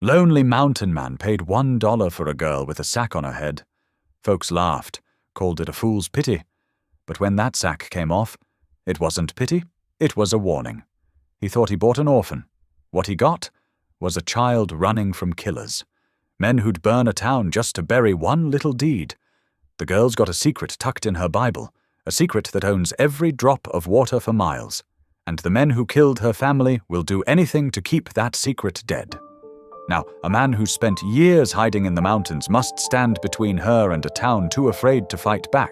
Lonely mountain man paid $1 for a girl with a sack on her head. Folks laughed, called it a fool's pity. But when that sack came off, it wasn't pity, it was a warning. He thought he bought an orphan. What he got was a child running from killers. Men who'd burn a town just to bury one little deed. The girl's got a secret tucked in her Bible, a secret that owns every drop of water for miles. And the men who killed her family will do anything to keep that secret dead. Now, a man who spent years hiding in the mountains must stand between her and a town too afraid to fight back.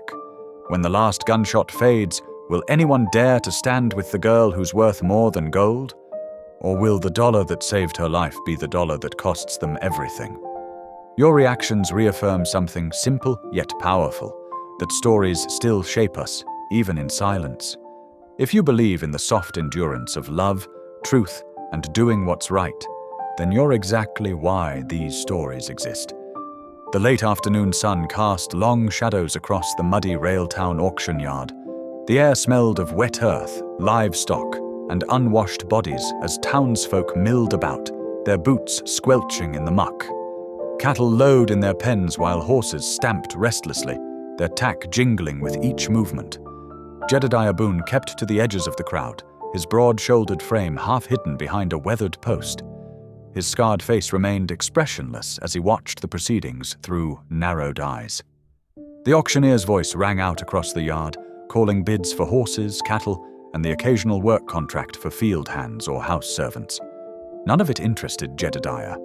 When the last gunshot fades, will anyone dare to stand with the girl who's worth more than gold? Or will the dollar that saved her life be the dollar that costs them everything? Your reactions reaffirm something simple yet powerful, that stories still shape us, even in silence. If you believe in the soft endurance of love, truth, and doing what's right, then you're exactly why these stories exist. The late afternoon sun cast long shadows across the muddy Railtown auction yard. The air smelled of wet earth, livestock, and unwashed bodies as townsfolk milled about, their boots squelching in the muck. Cattle lowed in their pens while horses stamped restlessly, their tack jingling with each movement. Jedediah Boone kept to the edges of the crowd, his broad-shouldered frame half hidden behind a weathered post. His scarred face remained expressionless as he watched the proceedings through narrowed eyes. The auctioneer's voice rang out across the yard, calling bids for horses, cattle, and the occasional work contract for field hands or house servants. None of it interested Jedediah.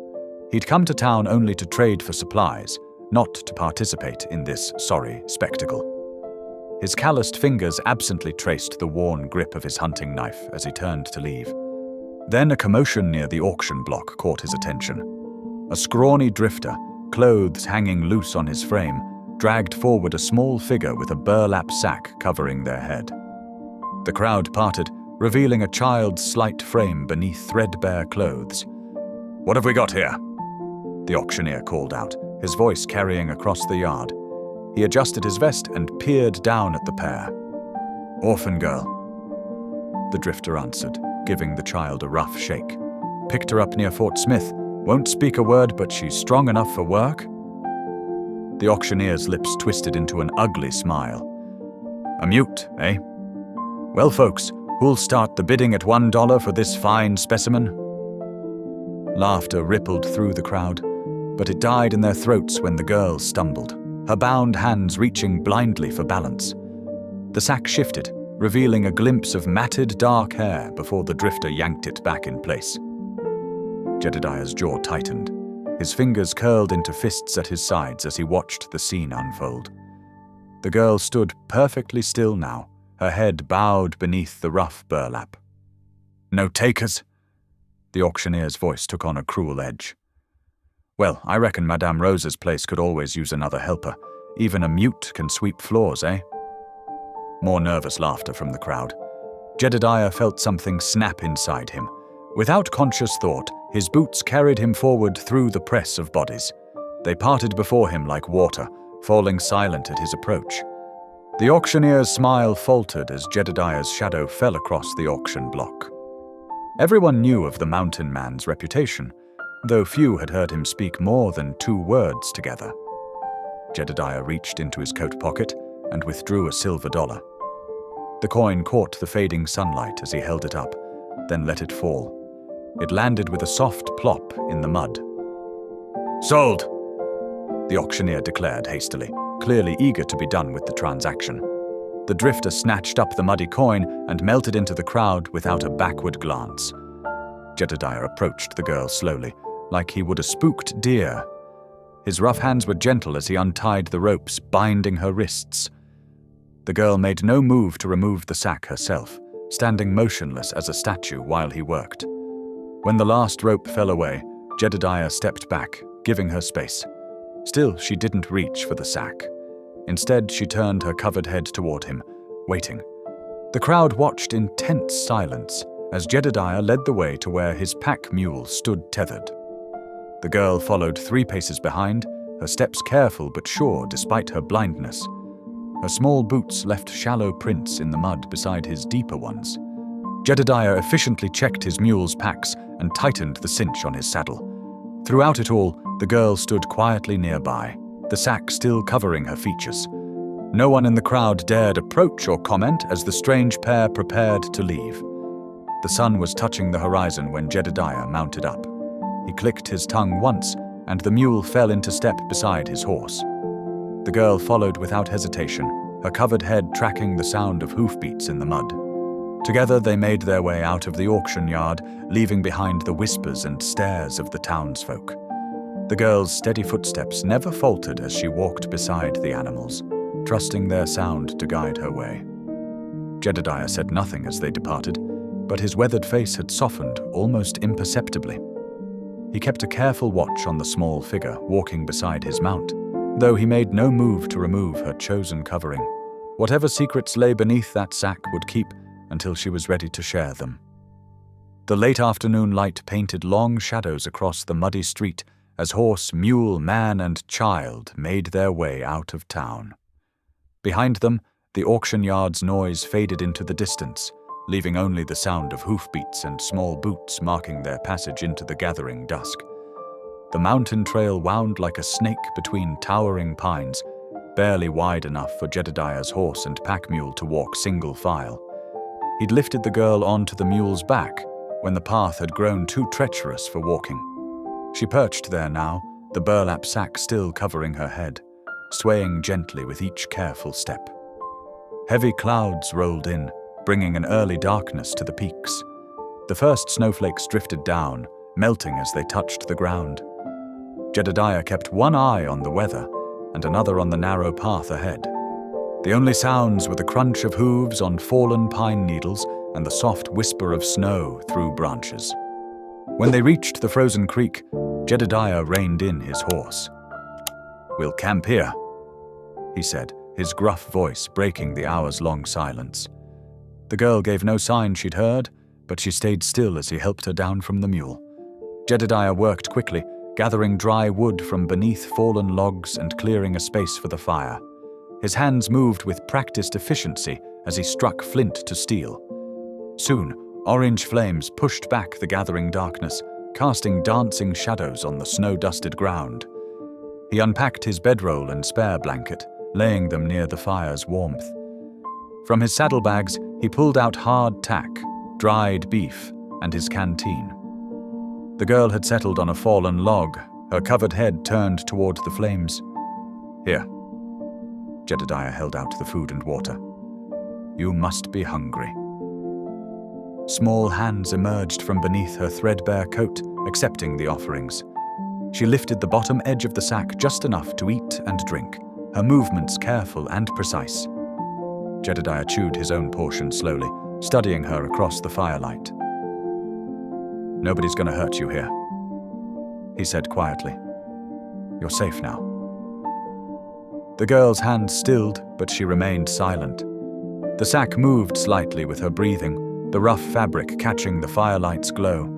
He'd come to town only to trade for supplies, not to participate in this sorry spectacle. His calloused fingers absently traced the worn grip of his hunting knife as he turned to leave. Then a commotion near the auction block caught his attention. A scrawny drifter, clothes hanging loose on his frame, dragged forward a small figure with a burlap sack covering their head. The crowd parted, revealing a child's slight frame beneath threadbare clothes. "What have we got here?" the auctioneer called out, his voice carrying across the yard. He adjusted his vest and peered down at the pair. "Orphan girl," the drifter answered, giving the child a rough shake. "Picked her up near Fort Smith. Won't speak a word, but she's strong enough for work." The auctioneer's lips twisted into an ugly smile. "A mute, eh? Well, folks, who'll start the bidding at $1 for this fine specimen?" Laughter rippled through the crowd, but it died in their throats when the girl stumbled, her bound hands reaching blindly for balance. The sack shifted, revealing a glimpse of matted dark hair before the drifter yanked it back in place. Jedediah's jaw tightened. His fingers curled into fists at his sides as he watched the scene unfold. The girl stood perfectly still now, her head bowed beneath the rough burlap. "No takers?" The auctioneer's voice took on a cruel edge. "Well, I reckon Madame Rose's place could always use another helper. Even a mute can sweep floors, eh?" More nervous laughter from the crowd. Jedediah felt something snap inside him. Without conscious thought, his boots carried him forward through the press of bodies. They parted before him like water, falling silent at his approach. The auctioneer's smile faltered as Jedediah's shadow fell across the auction block. Everyone knew of the mountain man's reputation, though few had heard him speak more than 2 words together. Jedediah reached into his coat pocket and withdrew a silver dollar. The coin caught the fading sunlight as he held it up, then let it fall. It landed with a soft plop in the mud. "Sold!" the auctioneer declared hastily, clearly eager to be done with the transaction. The drifter snatched up the muddy coin and melted into the crowd without a backward glance. Jedediah approached the girl slowly, like he would a spooked deer. His rough hands were gentle as he untied the ropes binding her wrists. The girl made no move to remove the sack herself, standing motionless as a statue while he worked. When the last rope fell away, Jedediah stepped back, giving her space. Still, she didn't reach for the sack. Instead, she turned her covered head toward him, waiting. The crowd watched in tense silence as Jedediah led the way to where his pack mule stood tethered. The girl followed 3 paces behind, her steps careful but sure despite her blindness. Her small boots left shallow prints in the mud beside his deeper ones. Jedediah efficiently checked his mule's packs and tightened the cinch on his saddle. Throughout it all, the girl stood quietly nearby, the sack still covering her features. No one in the crowd dared approach or comment as the strange pair prepared to leave. The sun was touching the horizon when Jedediah mounted up. He clicked his tongue once, and the mule fell into step beside his horse. The girl followed without hesitation, her covered head tracking the sound of hoofbeats in the mud. Together they made their way out of the auction yard, leaving behind the whispers and stares of the townsfolk. The girl's steady footsteps never faltered as she walked beside the animals, trusting their sound to guide her way. Jedediah said nothing as they departed, but his weathered face had softened almost imperceptibly. He kept a careful watch on the small figure walking beside his mount, though he made no move to remove her chosen covering. Whatever secrets lay beneath that sack would keep until she was ready to share them. The late afternoon light painted long shadows across the muddy street as horse, mule, man, and child made their way out of town. Behind them, the auction yard's noise faded into the distance, leaving only the sound of hoofbeats and small boots marking their passage into the gathering dusk. The mountain trail wound like a snake between towering pines, barely wide enough for Jedediah's horse and pack mule to walk single file. He'd lifted the girl onto the mule's back when the path had grown too treacherous for walking. She perched there now, the burlap sack still covering her head, swaying gently with each careful step. Heavy clouds rolled in, bringing an early darkness to the peaks. The first snowflakes drifted down, melting as they touched the ground. Jedediah kept one eye on the weather and another on the narrow path ahead. The only sounds were the crunch of hooves on fallen pine needles and the soft whisper of snow through branches. When they reached the frozen creek, Jedediah reined in his horse. "We'll camp here," he said, his gruff voice breaking the hours-long silence. The girl gave no sign she'd heard, but she stayed still as he helped her down from the mule. Jedediah worked quickly, gathering dry wood from beneath fallen logs and clearing a space for the fire. His hands moved with practiced efficiency as he struck flint to steel. Soon, orange flames pushed back the gathering darkness, casting dancing shadows on the snow-dusted ground. He unpacked his bedroll and spare blanket, laying them near the fire's warmth. From his saddlebags, he pulled out hard tack, dried beef, and his canteen. The girl had settled on a fallen log, her covered head turned toward the flames. "Here." Jedediah held out the food and water. "You must be hungry." Small hands emerged from beneath her threadbare coat, accepting the offerings. She lifted the bottom edge of the sack just enough to eat and drink, her movements careful and precise. Jedediah chewed his own portion slowly, studying her across the firelight. "Nobody's going to hurt you here," he said quietly. "You're safe now." The girl's hands stilled, but she remained silent. The sack moved slightly with her breathing, the rough fabric catching the firelight's glow.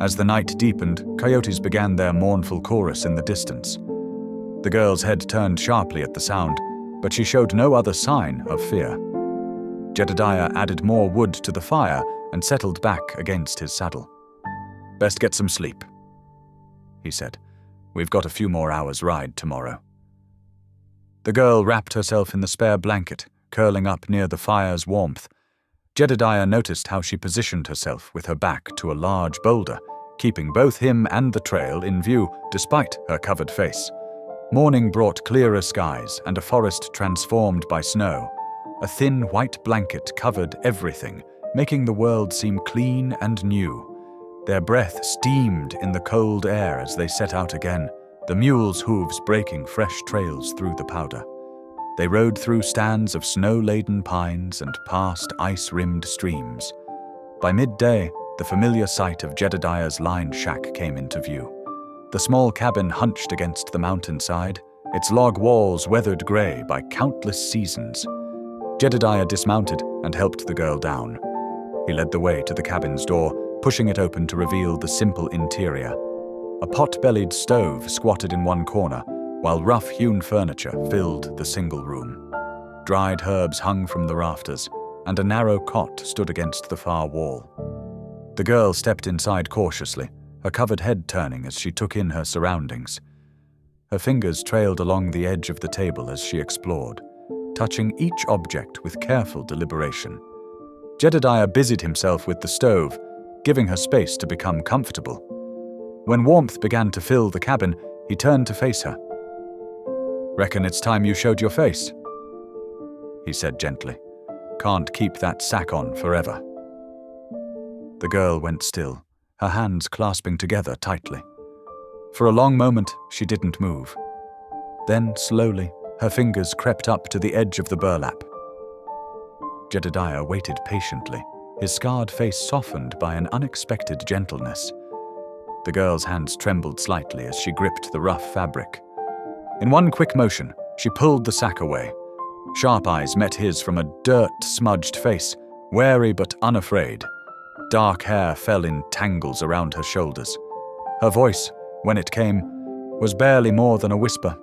As the night deepened, coyotes began their mournful chorus in the distance. The girl's head turned sharply at the sound, but she showed no other sign of fear. Jedediah added more wood to the fire and settled back against his saddle. "Best get some sleep," he said. "We've got a few more hours' ride tomorrow." The girl wrapped herself in the spare blanket, curling up near the fire's warmth. Jedediah noticed how she positioned herself with her back to a large boulder, keeping both him and the trail in view despite her covered face. Morning brought clearer skies and a forest transformed by snow. A thin white blanket covered everything, making the world seem clean and new. Their breath steamed in the cold air as they set out again, the mules' hooves breaking fresh trails through the powder. They rode through stands of snow-laden pines and past ice-rimmed streams. By midday, the familiar sight of Jedediah's lined shack came into view. The small cabin hunched against the mountainside, its log walls weathered gray by countless seasons. Jedediah dismounted and helped the girl down. He led the way to the cabin's door, pushing it open to reveal the simple interior. A pot-bellied stove squatted in one corner, while rough-hewn furniture filled the single room. Dried herbs hung from the rafters, and a narrow cot stood against the far wall. The girl stepped inside cautiously, her covered head turning as she took in her surroundings. Her fingers trailed along the edge of the table as she explored, touching each object with careful deliberation. Jedediah busied himself with the stove, giving her space to become comfortable. When warmth began to fill the cabin, he turned to face her. "Reckon it's time you showed your face," he said gently. "Can't keep that sack on forever." The girl went still, her hands clasping together tightly. For a long moment, she didn't move. Then, slowly, her fingers crept up to the edge of the burlap. Jedediah waited patiently, his scarred face softened by an unexpected gentleness. The girl's hands trembled slightly as she gripped the rough fabric. In one quick motion, she pulled the sack away. Sharp eyes met his from a dirt-smudged face, wary but unafraid. Dark hair fell in tangles around her shoulders. Her voice, when it came, was barely more than a whisper,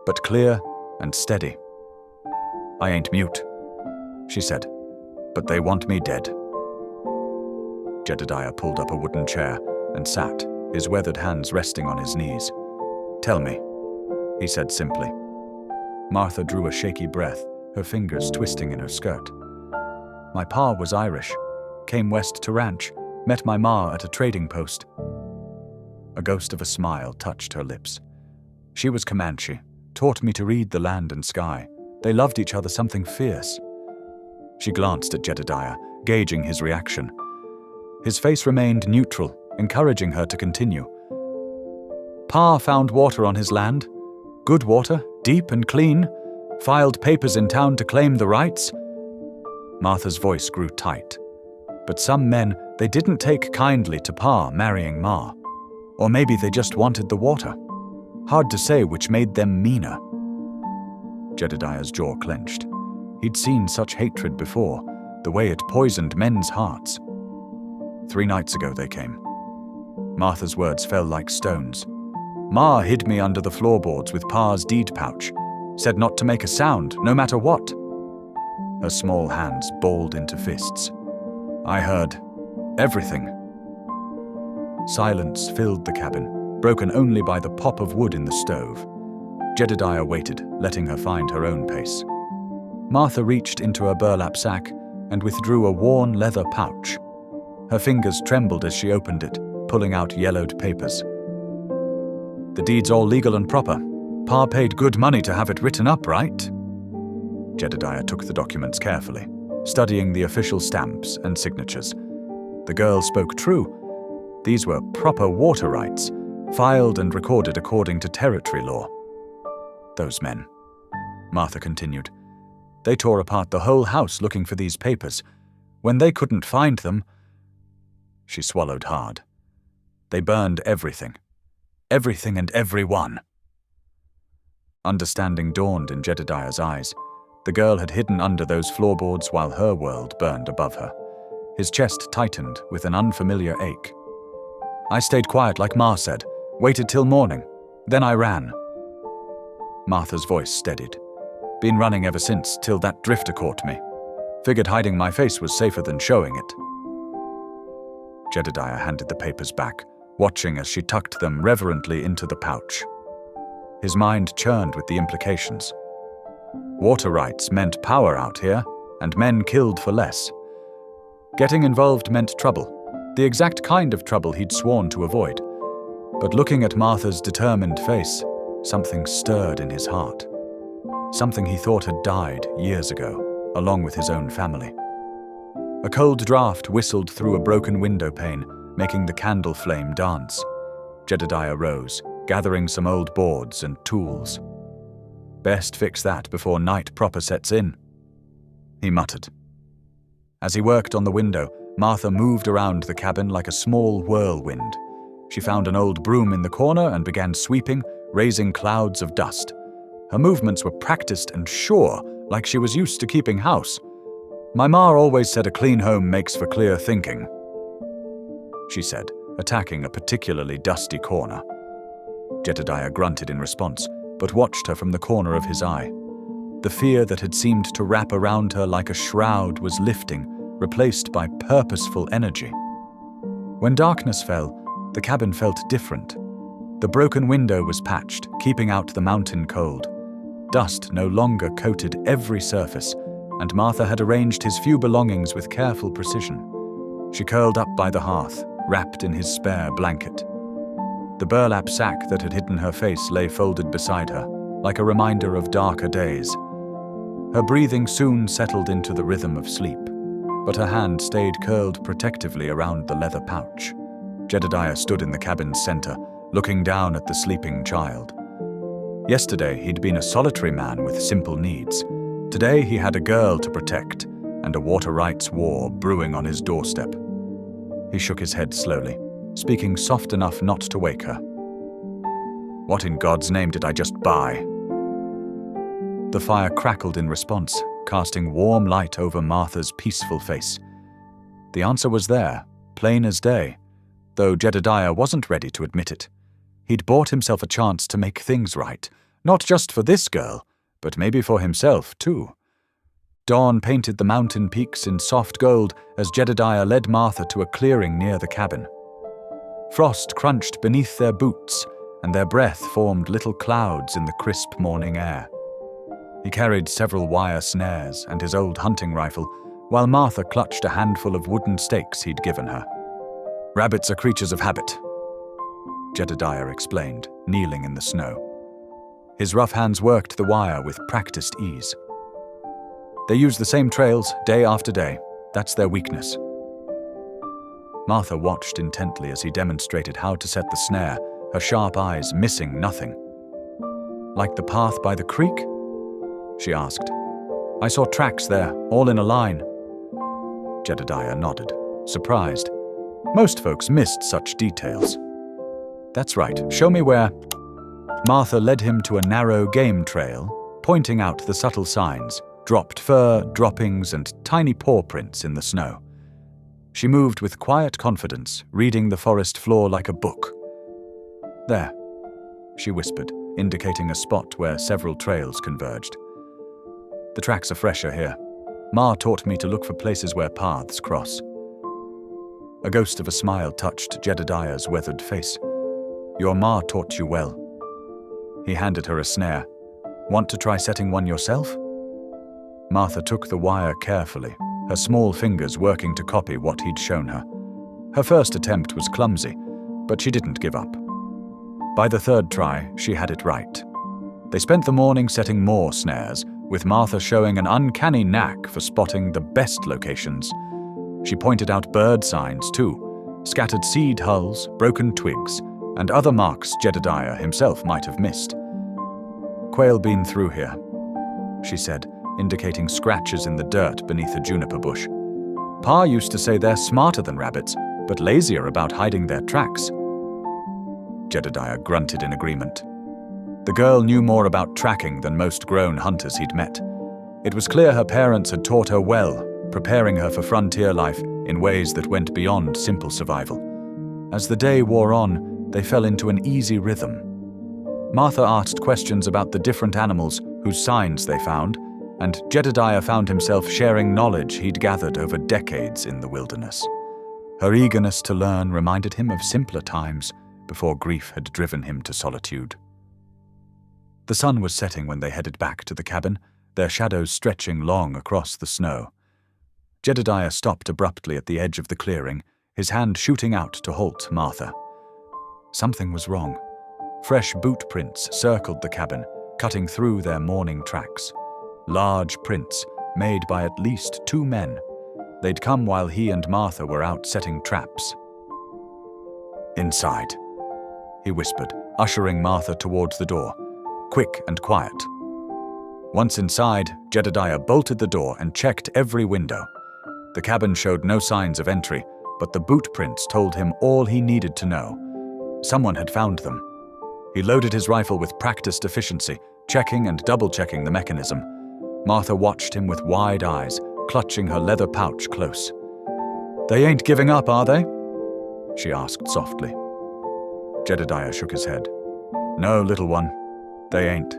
but clear and steady. "I ain't mute," she said, "but they want me dead." Jedediah pulled up a wooden chair and sat, his weathered hands resting on his knees. "Tell me," he said simply. Martha drew a shaky breath, her fingers twisting in her skirt. "My pa was Irish, came west to ranch, met my ma at a trading post." A ghost of a smile touched her lips. "She was Comanche, taught me to read the land and sky. They loved each other something fierce." She glanced at Jedediah, gauging his reaction. His face remained neutral, encouraging her to continue. "Pa found water on his land. Good water, deep and clean. Filed papers in town to claim the rights." Martha's voice grew tight. "But some men, they didn't take kindly to Pa marrying Ma. Or maybe they just wanted the water. Hard to say which made them meaner." Jedediah's jaw clenched. He'd seen such hatred before, the way it poisoned men's hearts. 3 nights ago they came. Martha's words fell like stones. "Ma hid me under the floorboards with Pa's deed pouch. Said not to make a sound, no matter what." Her small hands balled into fists. "I heard everything." Silence filled the cabin, broken only by the pop of wood in the stove. Jedediah waited, letting her find her own pace. Martha reached into a burlap sack and withdrew a worn leather pouch. Her fingers trembled as she opened it, pulling out yellowed papers. "The deed's all legal and proper. Pa paid good money to have it written up, right?" Jedediah took the documents carefully, studying the official stamps and signatures. The girl spoke true. These were proper water rights, filed and recorded according to territory law. "Those men," Martha continued, "they tore apart the whole house looking for these papers. When they couldn't find them—" She swallowed hard. "They burned everything. Everything and everyone." Understanding dawned in Jedediah's eyes. The girl had hidden under those floorboards while her world burned above her. His chest tightened with an unfamiliar ache. "I stayed quiet like Ma said, waited till morning. Then I ran." Martha's voice steadied. "Been running ever since, till that drifter caught me. Figured hiding my face was safer than showing it." Jedediah handed the papers back, watching as she tucked them reverently into the pouch. His mind churned with the implications. Water rights meant power out here, and men killed for less. Getting involved meant trouble, the exact kind of trouble he'd sworn to avoid. But looking at Martha's determined face, something stirred in his heart. Something he thought had died years ago, along with his own family. A cold draft whistled through a broken window pane, making the candle flame dance. Jedediah rose, gathering some old boards and tools. "Best fix that before night proper sets in," he muttered. As he worked on the window, Martha moved around the cabin like a small whirlwind. She found an old broom in the corner and began sweeping, raising clouds of dust. Her movements were practiced and sure, like she was used to keeping house. "My ma always said a clean home makes for clear thinking," she said, attacking a particularly dusty corner. Jedediah grunted in response, but watched her from the corner of his eye. The fear that had seemed to wrap around her like a shroud was lifting, replaced by purposeful energy. When darkness fell, The cabin felt different. The broken window was patched, keeping out the mountain cold. Dust no longer coated every surface, and Martha had arranged his few belongings with careful precision. She curled up by the hearth, wrapped in his spare blanket. The burlap sack that had hidden her face lay folded beside her, like a reminder of darker days. Her breathing soon settled into the rhythm of sleep, but her hand stayed curled protectively around the leather pouch. Jedediah stood in the cabin's center, looking down at the sleeping child. Yesterday, he'd been a solitary man with simple needs. Today, he had a girl to protect and a water rights war brewing on his doorstep. He shook his head slowly, speaking soft enough not to wake her. "What in God's name did I just buy?" The fire crackled in response, casting warm light over Martha's peaceful face. The answer was there, plain as day, though Jedediah wasn't ready to admit it. He'd bought himself a chance to make things right, not just for this girl, but maybe for himself, too. Dawn painted the mountain peaks in soft gold as Jedediah led Martha to a clearing near the cabin. Frost crunched beneath their boots, and their breath formed little clouds in the crisp morning air. He carried several wire snares and his old hunting rifle, while Martha clutched a handful of wooden stakes he'd given her. "Rabbits are creatures of habit," Jedediah explained, kneeling in the snow. His rough hands worked the wire with practiced ease. "They use the same trails day after day. That's their weakness." Martha watched intently as he demonstrated how to set the snare, her sharp eyes missing nothing. "Like the path by the creek?" she asked. "I saw tracks there, all in a line." Jedediah nodded, surprised. Most folks missed such details. "That's right, show me where." Martha led him to a narrow game trail, pointing out the subtle signs, dropped fur, droppings, and tiny paw prints in the snow. She moved with quiet confidence, reading the forest floor like a book. "There," she whispered, indicating a spot where several trails converged. "The tracks are fresher here. Ma taught me to look for places where paths cross." A ghost of a smile touched Jedediah's weathered face. "Your ma taught you well." He handed her a snare. "Want to try setting one yourself?" Martha took the wire carefully, her small fingers working to copy what he'd shown her. Her first attempt was clumsy, but she didn't give up. By the third try, she had it right. They spent the morning setting more snares, with Martha showing an uncanny knack for spotting the best locations. She pointed out bird signs, too, scattered seed hulls, broken twigs, and other marks Jedediah himself might have missed. "Quail been through here," she said, indicating scratches in the dirt beneath a juniper bush. "Pa used to say they're smarter than rabbits, but lazier about hiding their tracks." Jedediah grunted in agreement. The girl knew more about tracking than most grown hunters he'd met. It was clear her parents had taught her well, preparing her for frontier life in ways that went beyond simple survival. As the day wore on, they fell into an easy rhythm. Martha asked questions about the different animals whose signs they found, and Jedediah found himself sharing knowledge he'd gathered over decades in the wilderness. Her eagerness to learn reminded him of simpler times before grief had driven him to solitude. The sun was setting when they headed back to the cabin, their shadows stretching long across the snow. Jedediah stopped abruptly at the edge of the clearing, his hand shooting out to halt Martha. Something was wrong. Fresh boot prints circled the cabin, cutting through their morning tracks. Large prints, made by at least 2 men. They'd come while he and Martha were out setting traps. "Inside," he whispered, ushering Martha towards the door, quick and quiet. Once inside, Jedediah bolted the door and checked every window. The cabin showed no signs of entry, but the boot prints told him all he needed to know. Someone had found them. He loaded his rifle with practiced efficiency, checking and double-checking the mechanism. Martha watched him with wide eyes, clutching her leather pouch close. "They ain't giving up, are they?" she asked softly. Jedediah shook his head. "No, little one, they ain't."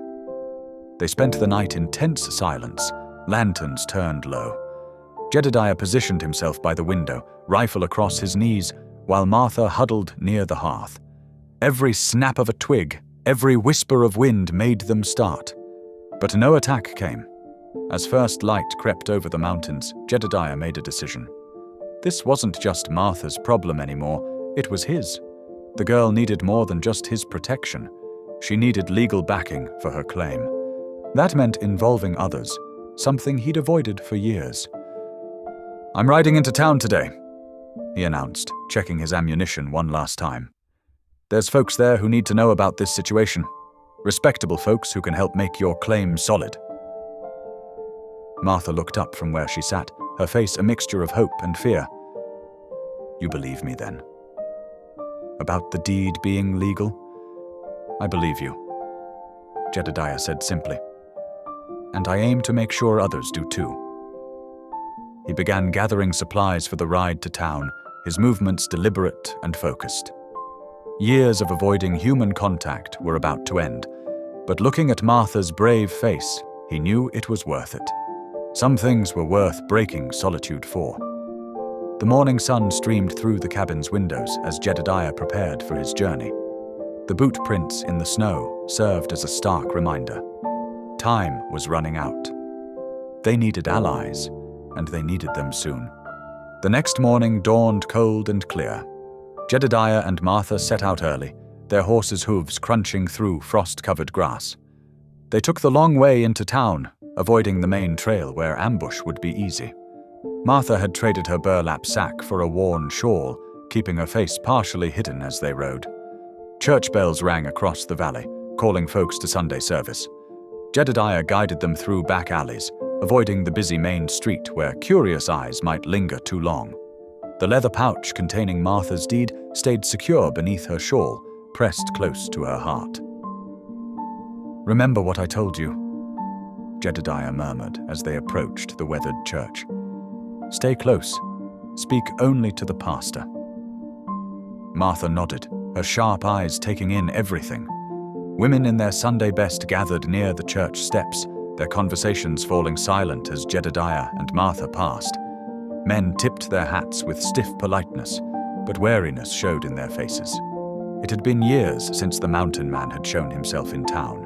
They spent the night in tense silence, lanterns turned low. Jedediah positioned himself by the window, rifle across his knees, while Martha huddled near the hearth. Every snap of a twig, every whisper of wind made them start. But no attack came. As first light crept over the mountains, Jedediah made a decision. This wasn't just Martha's problem anymore, it was his. The girl needed more than just his protection. She needed legal backing for her claim. That meant involving others, something he'd avoided for years. "I'm riding into town today," he announced, checking his ammunition one last time. "There's folks there who need to know about this situation. Respectable folks who can help make your claim solid." Martha looked up from where she sat, her face a mixture of hope and fear. "You believe me, then? About the deed being legal?" "I believe you," Jedediah said simply. "And I aim to make sure others do too." He began gathering supplies for the ride to town, his movements deliberate and focused. Years of avoiding human contact were about to end, but looking at Martha's brave face, he knew it was worth it. Some things were worth breaking solitude for. The morning sun streamed through the cabin's windows as Jedediah prepared for his journey. The boot prints in the snow served as a stark reminder. Time was running out. They needed allies, and they needed them soon. The next morning dawned cold and clear. Jedediah and Martha set out early, their horses' hooves crunching through frost-covered grass. They took the long way into town, avoiding the main trail where ambush would be easy. Martha had traded her burlap sack for a worn shawl, keeping her face partially hidden as they rode. Church bells rang across the valley, calling folks to Sunday service. Jedediah guided them through back alleys, avoiding the busy main street where curious eyes might linger too long. The leather pouch containing Martha's deed stayed secure beneath her shawl, pressed close to her heart. "Remember what I told you," Jedediah murmured as they approached the weathered church. "Stay close. Speak only to the pastor." Martha nodded, her sharp eyes taking in everything. Women in their Sunday best gathered near the church steps, their conversations falling silent as Jedediah and Martha passed. Men tipped their hats with stiff politeness, but wariness showed in their faces. It had been years since the mountain man had shown himself in town.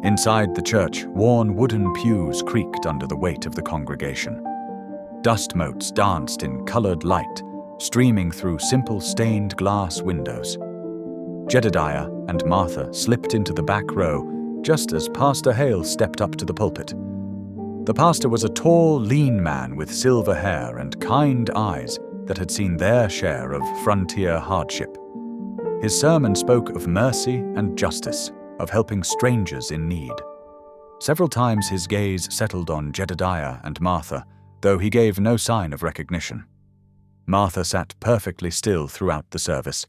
Inside the church, worn wooden pews creaked under the weight of the congregation. Dust motes danced in colored light, streaming through simple stained glass windows. Jedediah and Martha slipped into the back row just as Pastor Hale stepped up to the pulpit. The pastor was a tall, lean man with silver hair and kind eyes that had seen their share of frontier hardship. His sermon spoke of mercy and justice, of helping strangers in need. Several times his gaze settled on Jedediah and Martha, though he gave no sign of recognition. Martha sat perfectly still throughout the service,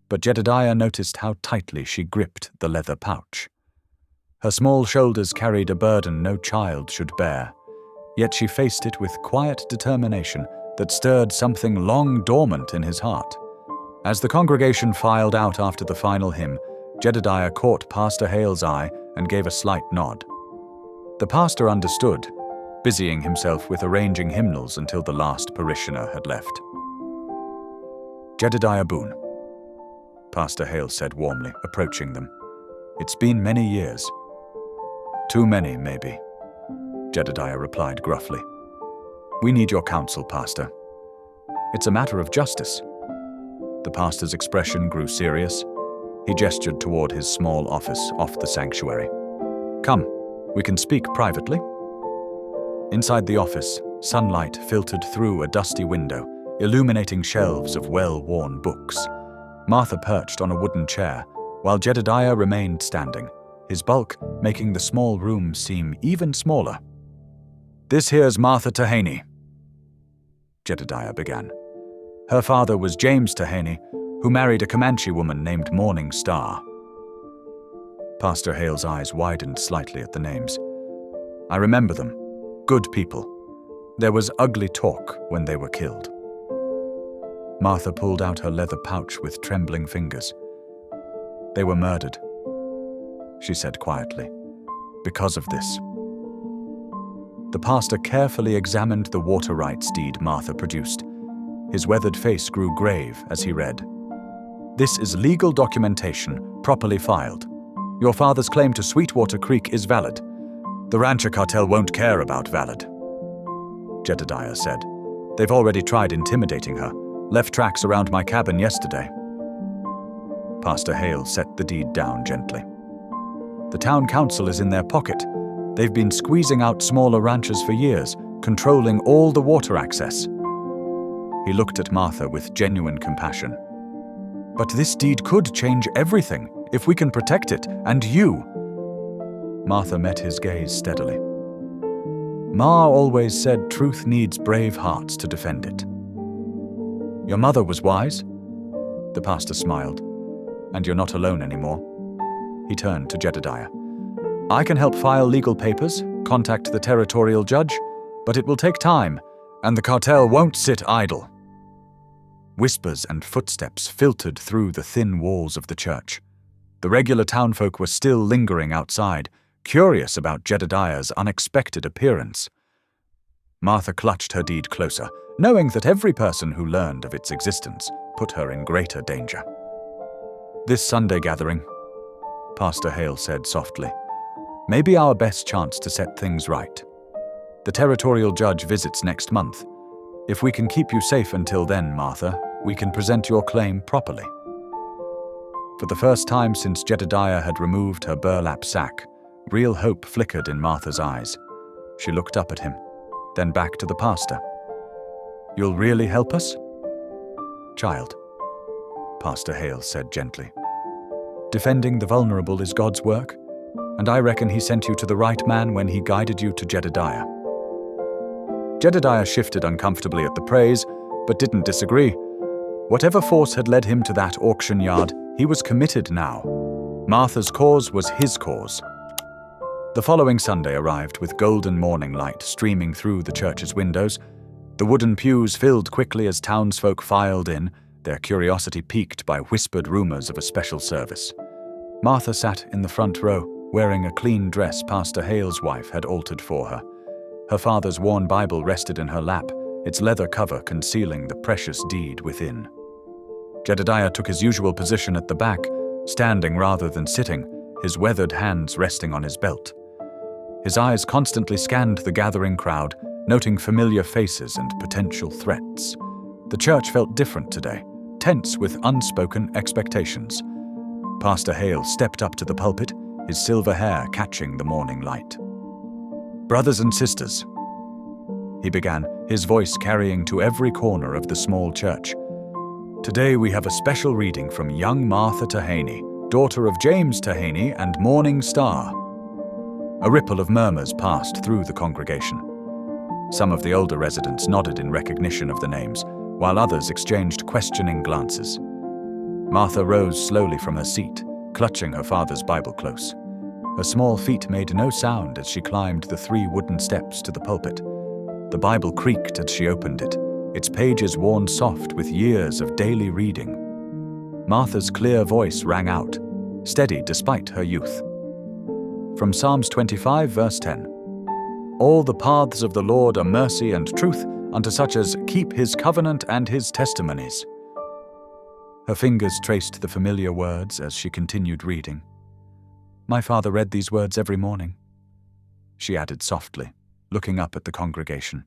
but Jedediah noticed how tightly she gripped the leather pouch. Her small shoulders carried a burden no child should bear, yet she faced it with quiet determination that stirred something long dormant in his heart. As the congregation filed out after the final hymn, Jedediah caught Pastor Hale's eye and gave a slight nod. The pastor understood, busying himself with arranging hymnals until the last parishioner had left. "Jedediah Boone," Pastor Hale said warmly, approaching them. "It's been many years." "Too many, maybe," Jedediah replied gruffly. "We need your counsel, Pastor. It's a matter of justice." The pastor's expression grew serious. He gestured toward his small office off the sanctuary. "Come, we can speak privately." Inside the office, sunlight filtered through a dusty window, illuminating shelves of well-worn books. Martha perched on a wooden chair, while Jedediah remained standing, his bulk making the small room seem even smaller. "This here's Martha Tahaney," Jedediah began. Her father was James Tahaney, who married a Comanche woman named Morning Star. Pastor Hale's eyes widened slightly at the names. "I remember them. Good people. There was ugly talk when they were killed." Martha pulled out her leather pouch with trembling fingers. "They were murdered," she said quietly, "because of this." The pastor carefully examined the water rights deed Martha produced. His weathered face grew grave as he read. "This is legal documentation, properly filed. Your father's claim to Sweetwater Creek is valid. The rancher cartel won't care about valid," Jedediah said. "They've already tried intimidating her, left tracks around my cabin yesterday." Pastor Hale set the deed down gently. "The town council is in their pocket. They've been squeezing out smaller ranchers for years, controlling all the water access." He looked at Martha with genuine compassion. "But this deed could change everything, if we can protect it, and you." Martha met his gaze steadily. "Ma always said truth needs brave hearts to defend it." "Your mother was wise?" The pastor smiled. "And you're not alone anymore." He turned to Jedediah. "I can help file legal papers, contact the territorial judge, but it will take time, and the cartel won't sit idle." Whispers and footsteps filtered through the thin walls of the church. The regular townfolk were still lingering outside, curious about Jedediah's unexpected appearance. Martha clutched her deed closer, knowing that every person who learned of its existence put her in greater danger. "This Sunday gathering," Pastor Hale said softly, "may be our best chance to set things right. The territorial judge visits next month. If we can keep you safe until then, Martha, we can present your claim properly." For the first time since Jedediah had removed her burlap sack, real hope flickered in Martha's eyes. She looked up at him, then back to the pastor. "You'll really help us?" "Child," Pastor Hale said gently, "defending the vulnerable is God's work, and I reckon he sent you to the right man when he guided you to Jedediah." Jedediah shifted uncomfortably at the praise, but didn't disagree. Whatever force had led him to that auction yard, he was committed now. Martha's cause was his cause. The following Sunday arrived with golden morning light streaming through the church's windows. The wooden pews filled quickly as townsfolk filed in, their curiosity piqued by whispered rumors of a special service. Martha sat in the front row, wearing a clean dress Pastor Hale's wife had altered for her. Her father's worn Bible rested in her lap, its leather cover concealing the precious deed within. Jedediah took his usual position at the back, standing rather than sitting, his weathered hands resting on his belt. His eyes constantly scanned the gathering crowd, noting familiar faces and potential threats. The church felt different today, tense with unspoken expectations. Pastor Hale stepped up to the pulpit, his silver hair catching the morning light. "Brothers and sisters," he began, his voice carrying to every corner of the small church. "Today we have a special reading from young Martha Tahaney, daughter of James Tahaney and Morning Star." A ripple of murmurs passed through the congregation. Some of the older residents nodded in recognition of the names, while others exchanged questioning glances. Martha rose slowly from her seat, clutching her father's Bible close. Her small feet made no sound as she climbed the 3 wooden steps to the pulpit. The Bible creaked as she opened it, its pages worn soft with years of daily reading. Martha's clear voice rang out, steady despite her youth. From Psalms 25, verse 10. "All the paths of the Lord are mercy and truth unto such as keep his covenant and his testimonies." Her fingers traced the familiar words as she continued reading. "My father read these words every morning," she added softly, looking up at the congregation.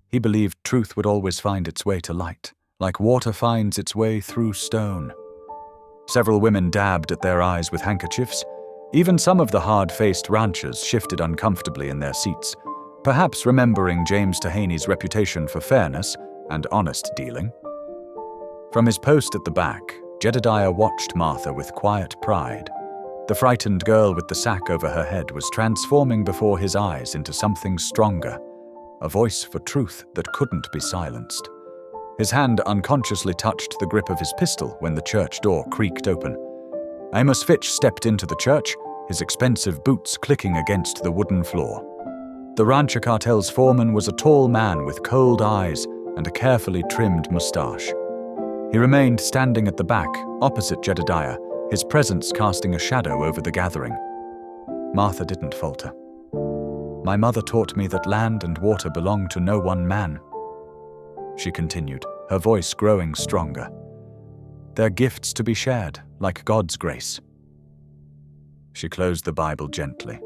"He believed truth would always find its way to light, like water finds its way through stone." Several women dabbed at their eyes with handkerchiefs. Even some of the hard-faced ranchers shifted uncomfortably in their seats, perhaps remembering James Tahaney's reputation for fairness and honest dealing. From his post at the back, Jedediah watched Martha with quiet pride. The frightened girl with the sack over her head was transforming before his eyes into something stronger, a voice for truth that couldn't be silenced. His hand unconsciously touched the grip of his pistol when the church door creaked open. Amos Fitch stepped into the church, his expensive boots clicking against the wooden floor. The rancher cartel's foreman was a tall man with cold eyes and a carefully trimmed mustache. He remained standing at the back, opposite Jedediah, his presence casting a shadow over the gathering. Martha didn't falter. "My mother taught me that land and water belong to no one man," she continued, her voice growing stronger. "They're gifts to be shared, like God's grace." She closed the Bible gently,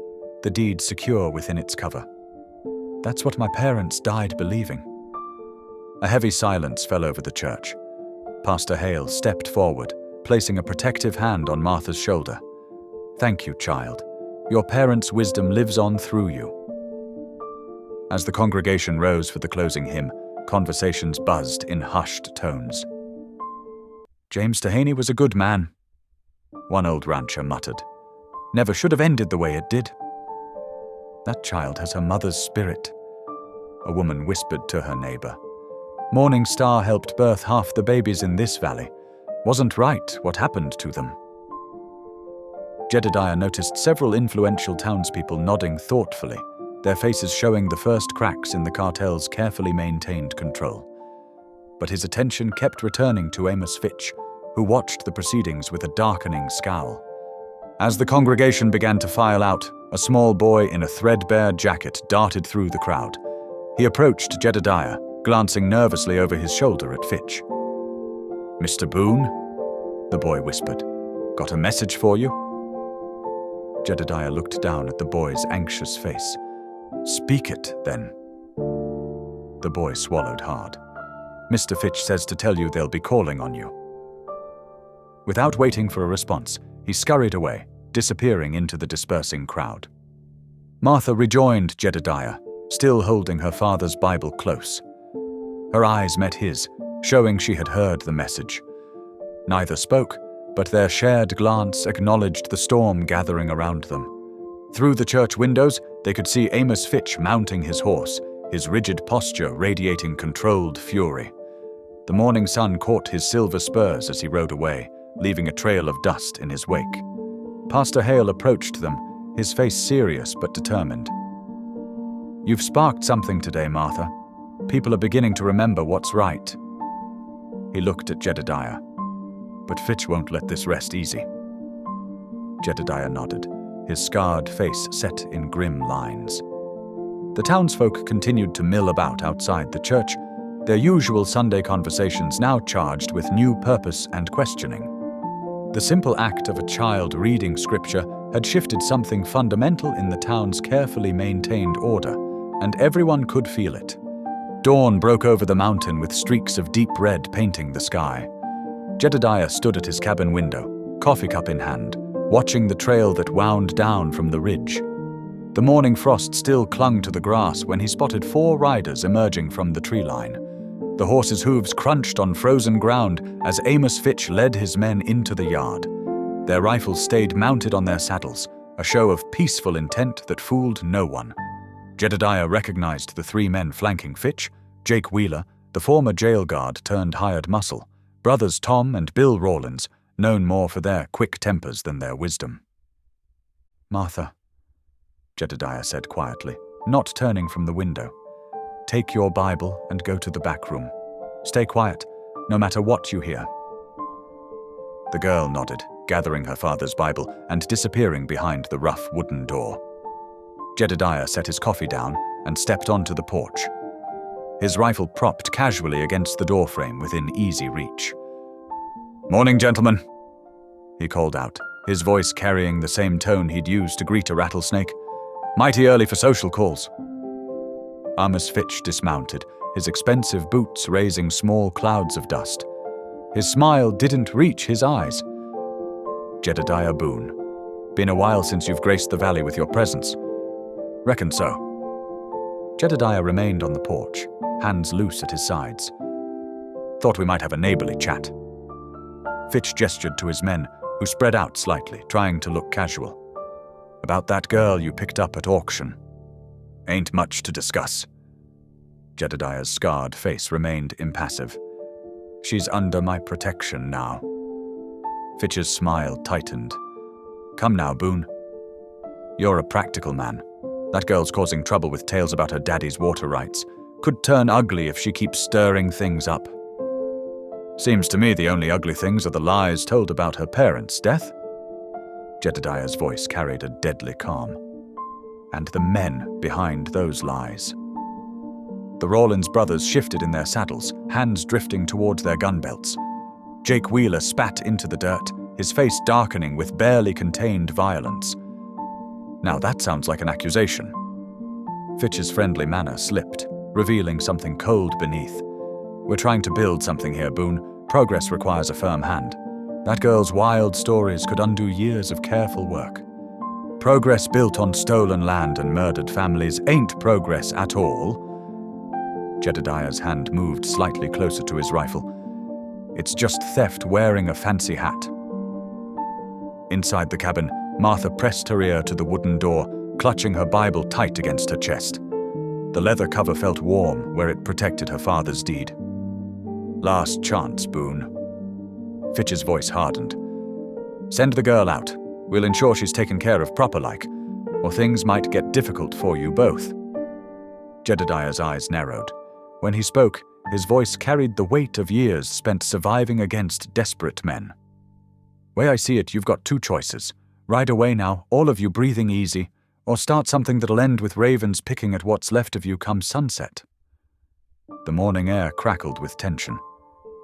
the deed secure within its cover. "That's what my parents died believing." A heavy silence fell over the church. Pastor Hale stepped forward, placing a protective hand on Martha's shoulder. "Thank you, child. Your parents' wisdom lives on through you." As the congregation rose for the closing hymn, conversations buzzed in hushed tones. "James Dehaney was a good man," one old rancher muttered. "Never should have ended the way it did." "That child has her mother's spirit," a woman whispered to her neighbor. "Morning Star helped birth half the babies in this valley. Wasn't right what happened to them." Jedediah noticed several influential townspeople nodding thoughtfully, their faces showing the first cracks in the cartel's carefully maintained control. But his attention kept returning to Amos Fitch, who watched the proceedings with a darkening scowl. As the congregation began to file out, a small boy in a threadbare jacket darted through the crowd. He approached Jedediah, glancing nervously over his shoulder at Fitch. "Mr. Boone?" the boy whispered. "Got a message for you?" Jedediah looked down at the boy's anxious face. "Speak it, then." The boy swallowed hard. "Mr. Fitch says to tell you they'll be calling on you." Without waiting for a response, he scurried away, disappearing into the dispersing crowd. Martha rejoined Jedediah, still holding her father's Bible close. Her eyes met his, showing she had heard the message. Neither spoke, but their shared glance acknowledged the storm gathering around them. Through the church windows, they could see Amos Fitch mounting his horse, his rigid posture radiating controlled fury. The morning sun caught his silver spurs as he rode away, leaving a trail of dust in his wake. Pastor Hale approached them, his face serious but determined. "You've sparked something today, Martha. People are beginning to remember what's right." He looked at Jedediah. "But Fitch won't let this rest easy." Jedediah nodded, his scarred face set in grim lines. The townsfolk continued to mill about outside the church, their usual Sunday conversations now charged with new purpose and questioning. The simple act of a child reading scripture had shifted something fundamental in the town's carefully maintained order, and everyone could feel it. Dawn broke over the mountain with streaks of deep red painting the sky. Jedediah stood at his cabin window, coffee cup in hand, watching the trail that wound down from the ridge. The morning frost still clung to the grass when he spotted 4 riders emerging from the tree line. The horses' hooves crunched on frozen ground as Amos Fitch led his men into the yard. Their rifles stayed mounted on their saddles, a show of peaceful intent that fooled no one. Jedediah recognized the 3 men flanking Fitch: Jake Wheeler, the former jail guard turned hired muscle, brothers Tom and Bill Rawlins, known more for their quick tempers than their wisdom. "Martha," Jedediah said quietly, not turning from the window, "take your Bible and go to the back room. Stay quiet, no matter what you hear." The girl nodded, gathering her father's Bible and disappearing behind the rough wooden door. Jedediah set his coffee down and stepped onto the porch, his rifle propped casually against the doorframe within easy reach. "Morning, gentlemen," he called out, his voice carrying the same tone he'd used to greet a rattlesnake. "Mighty early for social calls." Amos Fitch dismounted, his expensive boots raising small clouds of dust. His smile didn't reach his eyes. "Jedediah Boone, been a while since you've graced the valley with your presence." "Reckon so." Jedediah remained on the porch, hands loose at his sides. "Thought we might have a neighborly chat." Fitch gestured to his men, who spread out slightly, trying to look casual. "About that girl you picked up at auction." "Ain't much to discuss." Jedediah's scarred face remained impassive. "She's under my protection now." Fitch's smile tightened. "Come now, Boone. You're a practical man. That girl's causing trouble with tales about her daddy's water rights. Could turn ugly if she keeps stirring things up." "Seems to me the only ugly things are the lies told about her parents' death." Jedediah's voice carried a deadly calm. "And the men behind those lies." The Rawlins brothers shifted in their saddles, hands drifting towards their gun belts. Jake Wheeler spat into the dirt, his face darkening with barely contained violence. Now that sounds like an accusation. Fitch's friendly manner slipped, revealing something cold beneath. We're trying to build something here, Boone. Progress requires a firm hand. That girl's wild stories could undo years of careful work. Progress built on stolen land and murdered families ain't progress at all. Jedediah's hand moved slightly closer to his rifle. It's just theft wearing a fancy hat. Inside the cabin, Martha pressed her ear to the wooden door, clutching her Bible tight against her chest. The leather cover felt warm where it protected her father's deed. Last chance, Boone. Fitch's voice hardened. Send the girl out. We'll ensure she's taken care of proper-like, or things might get difficult for you both. Jedediah's eyes narrowed. When he spoke, his voice carried the weight of years spent surviving against desperate men. Way I see it, you've got two choices. Ride away now, all of you breathing easy, or start something that'll end with ravens picking at what's left of you come sunset. The morning air crackled with tension.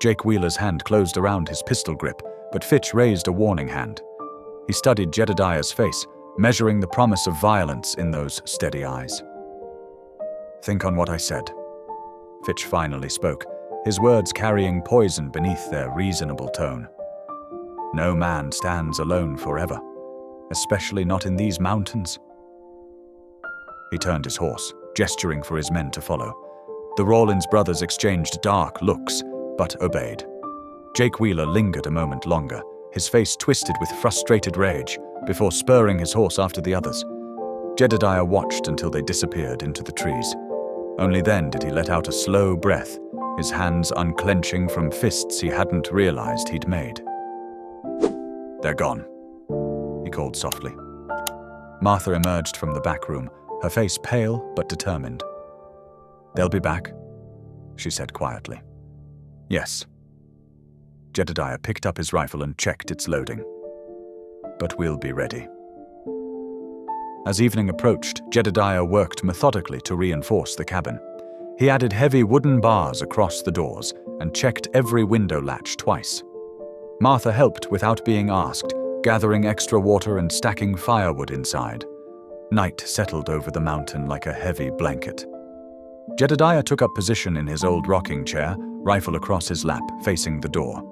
Jake Wheeler's hand closed around his pistol grip, but Fitch raised a warning hand. He studied Jedediah's face, measuring the promise of violence in those steady eyes. Think on what I said. Fitch finally spoke, his words carrying poison beneath their reasonable tone. No man stands alone forever, especially not in these mountains. He turned his horse, gesturing for his men to follow. The Rawlins brothers exchanged dark looks, but obeyed. Jake Wheeler lingered a moment longer, his face twisted with frustrated rage, before spurring his horse after the others. Jedediah watched until they disappeared into the trees. Only then did he let out a slow breath, his hands unclenching from fists he hadn't realized he'd made. They're gone, he called softly. Martha emerged from the back room, her face pale but determined. They'll be back, she said quietly. Yes. Jedediah picked up his rifle and checked its loading. But we'll be ready. As evening approached, Jedediah worked methodically to reinforce the cabin. He added heavy wooden bars across the doors and checked every window latch twice. Martha helped without being asked, gathering extra water and stacking firewood inside. Night settled over the mountain like a heavy blanket. Jedediah took up position in his old rocking chair, rifle across his lap, facing the door.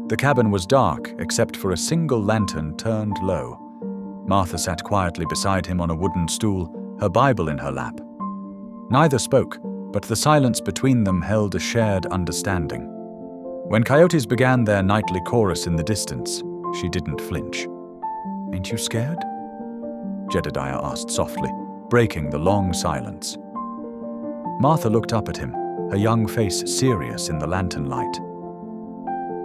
The cabin was dark, except for a single lantern turned low. Martha sat quietly beside him on a wooden stool, her Bible in her lap. Neither spoke, but the silence between them held a shared understanding. When coyotes began their nightly chorus in the distance, she didn't flinch. Ain't you scared? Jedediah asked softly, breaking the long silence. Martha looked up at him, her young face serious in the lantern light.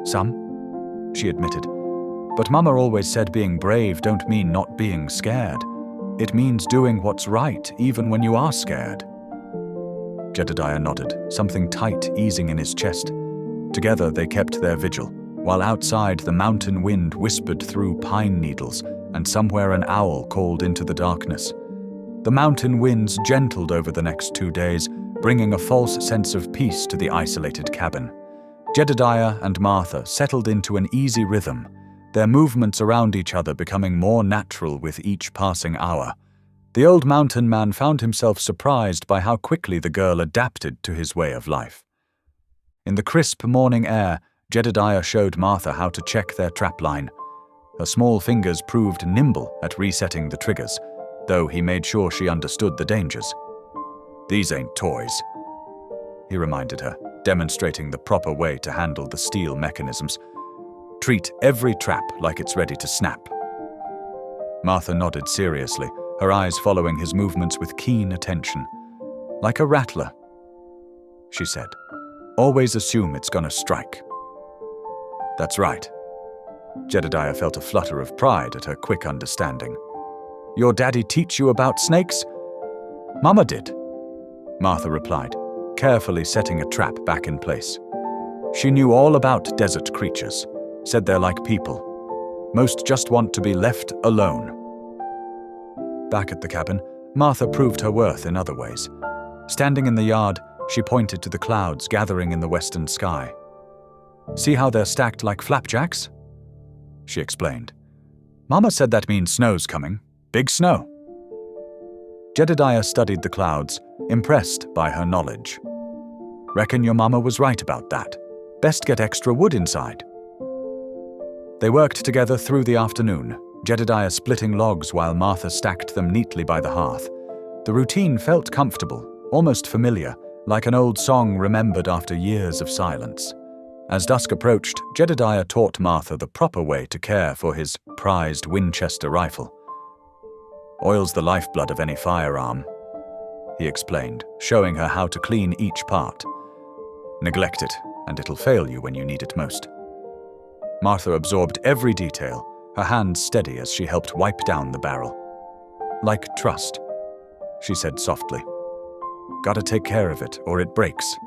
Some, she admitted. But Mama always said being brave don't mean not being scared. It means doing what's right, even when you are scared. Jedediah nodded, something tight easing in his chest. Together they kept their vigil, while outside the mountain wind whispered through pine needles, and somewhere an owl called into the darkness. The mountain winds gentled over the next 2 days, bringing a false sense of peace to the isolated cabin. Jedediah and Martha settled into an easy rhythm, their movements around each other becoming more natural with each passing hour. The old mountain man found himself surprised by how quickly the girl adapted to his way of life. In the crisp morning air, Jedediah showed Martha how to check their trapline. Her small fingers proved nimble at resetting the triggers, though he made sure she understood the dangers. These ain't toys, he reminded her, demonstrating the proper way to handle the steel mechanisms. Treat every trap like it's ready to snap. Martha nodded seriously, her eyes following his movements with keen attention. Like a rattler, she said. Always assume it's gonna strike. That's right. Jedediah felt a flutter of pride at her quick understanding. Your daddy teach you about snakes? Mama did, Martha replied, carefully setting a trap back in place. She knew all about desert creatures, said they're like people. Most just want to be left alone. Back at the cabin, Martha proved her worth in other ways. Standing in the yard, she pointed to the clouds gathering in the western sky. "See how they're stacked like flapjacks?" she explained. "Mama said that means snow's coming. Big snow." Jedediah studied the clouds, impressed by her knowledge. "Reckon your mama was right about that. Best get extra wood inside." They worked together through the afternoon, Jedediah splitting logs while Martha stacked them neatly by the hearth. The routine felt comfortable, almost familiar, like an old song remembered after years of silence. As dusk approached, Jedediah taught Martha the proper way to care for his prized Winchester rifle. "Oil's the lifeblood of any firearm," he explained, showing her how to clean each part. "Neglect it, and it'll fail you when you need it most." Martha absorbed every detail, her hands steady as she helped wipe down the barrel. "Like trust," she said softly. "Gotta take care of it, or it breaks."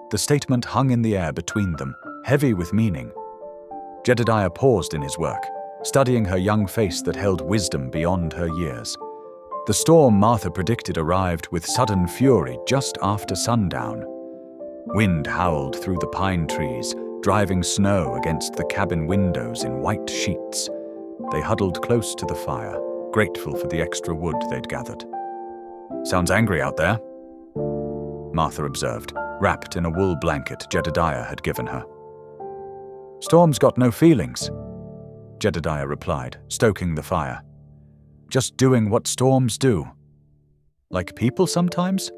The statement hung in the air between them, heavy with meaning. Jedediah paused in his work, studying her young face that held wisdom beyond her years. The storm Martha predicted arrived with sudden fury just after sundown. Wind howled through the pine trees, driving snow against the cabin windows in white sheets. They huddled close to the fire, grateful for the extra wood they'd gathered. "Sounds angry out there," Martha observed, wrapped in a wool blanket Jedediah had given her. "Storm's got no feelings," Jedediah replied, stoking the fire. "Just doing what storms do." "Like people sometimes?"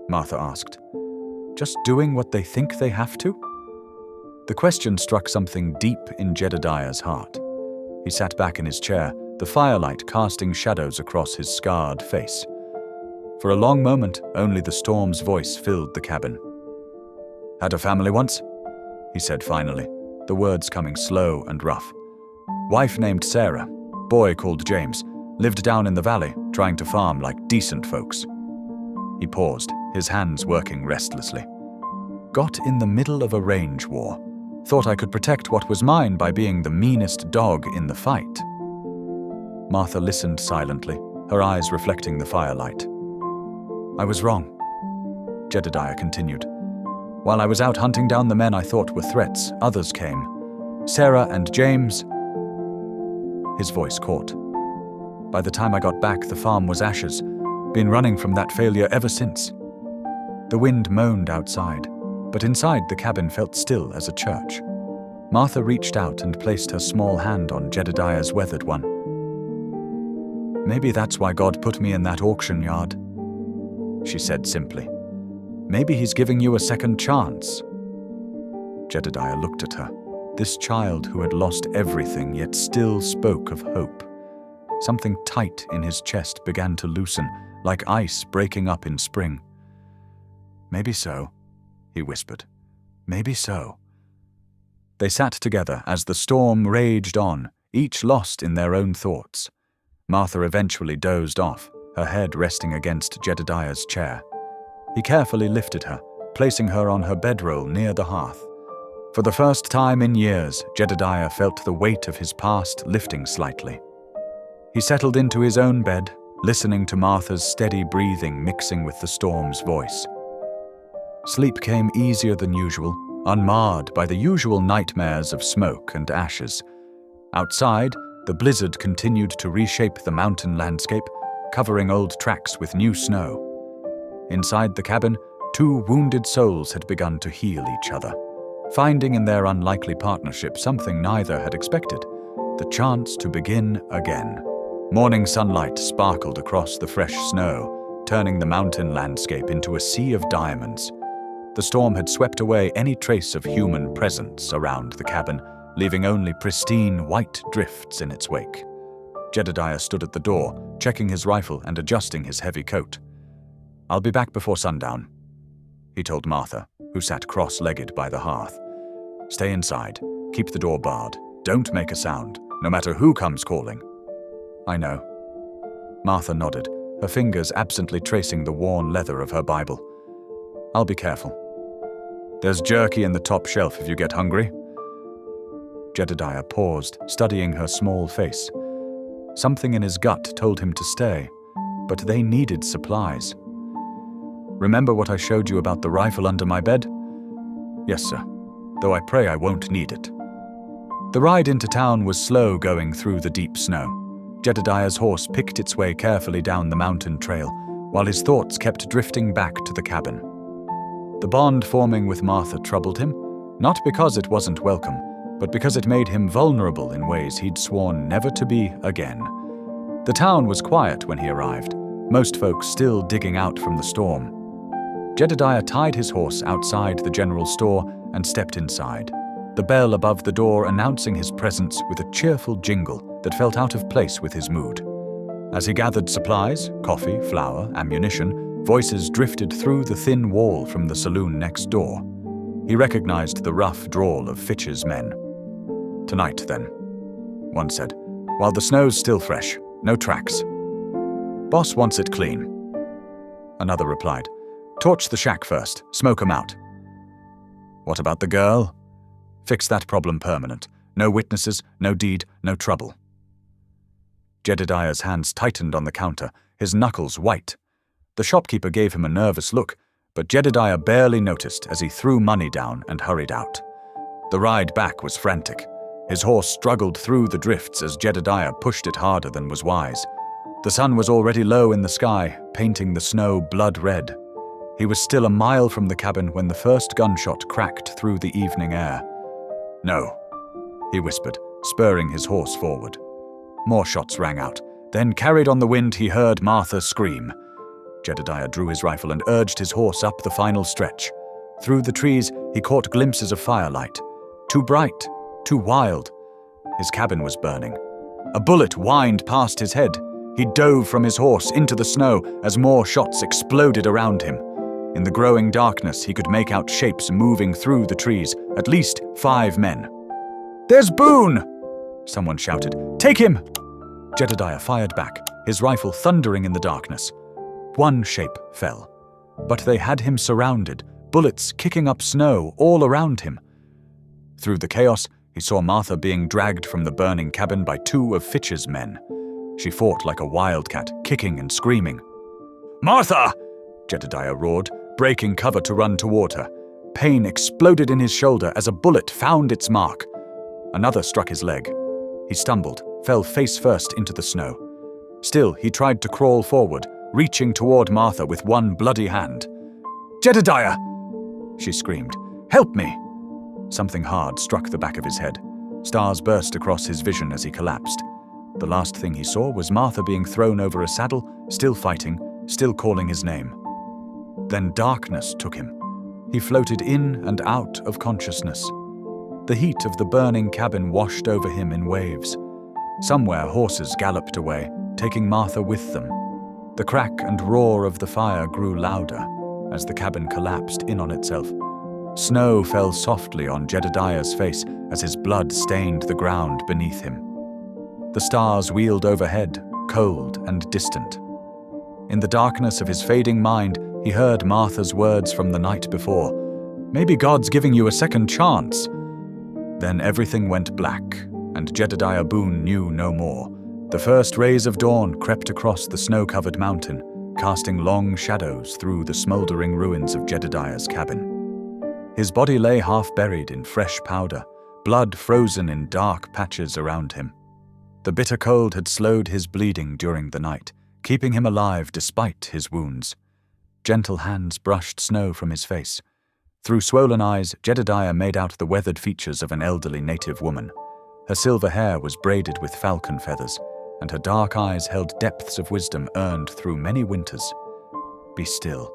Martha asked. "Just doing what they think they have to?" The question struck something deep in Jedediah's heart. He sat back in his chair, the firelight casting shadows across his scarred face. For a long moment, only the storm's voice filled the cabin. "Had a family once," he said finally, the words coming slow and rough. "Wife named Sarah, boy called James, lived down in the valley, trying to farm like decent folks." He paused, his hands working restlessly. "Got in the middle of a range war. Thought I could protect what was mine by being the meanest dog in the fight." Martha listened silently, her eyes reflecting the firelight. "I was wrong," Jedediah continued. "While I was out hunting down the men I thought were threats, others came. Sarah and James." His voice caught. "By the time I got back, the farm was ashes. Been running from that failure ever since." The wind moaned outside, but inside the cabin felt still as a church. Martha reached out and placed her small hand on Jedediah's weathered one. "Maybe that's why God put me in that auction yard," she said simply. "Maybe he's giving you a second chance." Jedediah looked at her, this child who had lost everything yet still spoke of hope. Something tight in his chest began to loosen, like ice breaking up in spring. "Maybe so," he whispered. "Maybe so." They sat together as the storm raged on, each lost in their own thoughts. Martha eventually dozed off, her head resting against Jedediah's chair. He carefully lifted her, placing her on her bedroll near the hearth. For the first time in years, Jedediah felt the weight of his past lifting slightly. He settled into his own bed, listening to Martha's steady breathing mixing with the storm's voice. Sleep came easier than usual, unmarred by the usual nightmares of smoke and ashes. Outside, the blizzard continued to reshape the mountain landscape, covering old tracks with new snow. Inside the cabin, two wounded souls had begun to heal each other, finding in their unlikely partnership something neither had expected, the chance to begin again. Morning sunlight sparkled across the fresh snow, turning the mountain landscape into a sea of diamonds. The storm had swept away any trace of human presence around the cabin, leaving only pristine white drifts in its wake. Jedediah stood at the door, checking his rifle and adjusting his heavy coat. "I'll be back before sundown," he told Martha, who sat cross-legged by the hearth. "Stay inside. Keep the door barred. Don't make a sound, no matter who comes calling." "I know." Martha nodded, her fingers absently tracing the worn leather of her Bible. "I'll be careful. There's jerky in the top shelf if you get hungry." Jedediah paused, studying her small face. Something in his gut told him to stay, but they needed supplies. Remember what I showed you about the rifle under my bed? Yes, sir, though I pray I won't need it. The ride into town was slow going through the deep snow. Jedediah's horse picked its way carefully down the mountain trail, while his thoughts kept drifting back to the cabin. The bond forming with Martha troubled him, not because it wasn't welcome, but because it made him vulnerable in ways he'd sworn never to be again. The town was quiet when he arrived, most folks still digging out from the storm. Jedediah tied his horse outside the general store and stepped inside, the bell above the door announcing his presence with a cheerful jingle that felt out of place with his mood. As he gathered supplies, coffee, flour, ammunition, voices drifted through the thin wall from the saloon next door. He recognized the rough drawl of Fitch's men. "Tonight, then," one said, "while the snow's still fresh, no tracks. Boss wants it clean." Another replied, "Torch the shack first, smoke 'em out." "What about the girl?" "Fix that problem permanent. No witnesses, no deed, no trouble." Jedediah's hands tightened on the counter, his knuckles white. The shopkeeper gave him a nervous look, but Jedediah barely noticed as he threw money down and hurried out. The ride back was frantic. His horse struggled through the drifts as Jedediah pushed it harder than was wise. The sun was already low in the sky, painting the snow blood red. He was still a mile from the cabin when the first gunshot cracked through the evening air. "No," he whispered, spurring his horse forward. More shots rang out. Then, carried on the wind, he heard Martha scream. Jedediah drew his rifle and urged his horse up the final stretch. Through the trees, he caught glimpses of firelight. Too bright, too wild. His cabin was burning. A bullet whined past his head. He dove from his horse into the snow as more shots exploded around him. In the growing darkness, he could make out shapes moving through the trees, at least 5 men. "There's Boone!" someone shouted. "Take him!" Jedediah fired back, his rifle thundering in the darkness. One shape fell, but they had him surrounded, bullets kicking up snow all around him. Through the chaos, he saw Martha being dragged from the burning cabin by 2 of Fitch's men. She fought like a wildcat, kicking and screaming. "Martha!" Jedediah roared, breaking cover to run toward her. Pain exploded in his shoulder as a bullet found its mark. Another struck his leg. He stumbled, fell face first into the snow. Still, he tried to crawl forward, reaching toward Martha with one bloody hand. "Jedediah!" she screamed. "Help me!" Something hard struck the back of his head. Stars burst across his vision as he collapsed. The last thing he saw was Martha being thrown over a saddle, still fighting, still calling his name. Then darkness took him. He floated in and out of consciousness. The heat of the burning cabin washed over him in waves. Somewhere horses galloped away, taking Martha with them. The crack and roar of the fire grew louder as the cabin collapsed in on itself. Snow fell softly on Jedediah's face as his blood stained the ground beneath him. The stars wheeled overhead, cold and distant. In the darkness of his fading mind, he heard Martha's words from the night before. "Maybe God's giving you a second chance." Then everything went black, and Jedediah Boone knew no more. The first rays of dawn crept across the snow-covered mountain, casting long shadows through the smoldering ruins of Jedediah's cabin. His body lay half-buried in fresh powder, blood frozen in dark patches around him. The bitter cold had slowed his bleeding during the night, keeping him alive despite his wounds. Gentle hands brushed snow from his face. Through swollen eyes, Jedediah made out the weathered features of an elderly native woman. Her silver hair was braided with falcon feathers, and her dark eyes held depths of wisdom earned through many winters. "Be still,"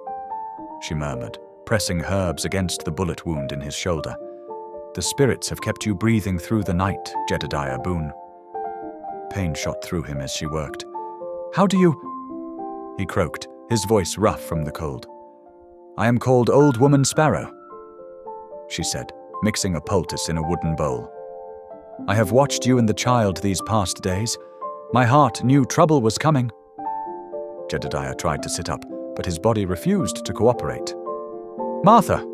she murmured, pressing herbs against the bullet wound in his shoulder. "The spirits have kept you breathing through the night, Jedediah Boone." Pain shot through him as she worked. "How do you—" He croaked, his voice rough from the cold. "I am called Old Woman Sparrow," she said, mixing a poultice in a wooden bowl. "I have watched you and the child these past days. My heart knew trouble was coming." Jedediah tried to sit up, but his body refused to cooperate. "Martha,"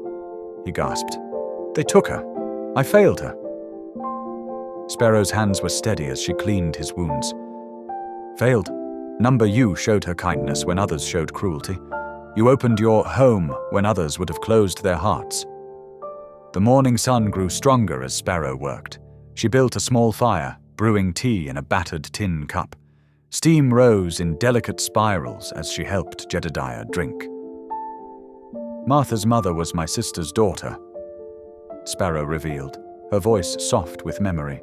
he gasped. "They took her. I failed her." Sparrow's hands were steady as she cleaned his wounds. "Failed? Number U showed her kindness when others showed cruelty. You opened your home when others would have closed their hearts. The morning sun grew stronger as Sparrow worked. She built a small fire, brewing tea in a battered tin cup. Steam rose in delicate spirals as she helped Jedediah drink. Martha's mother was my sister's daughter, Sparrow revealed, her voice soft with memory.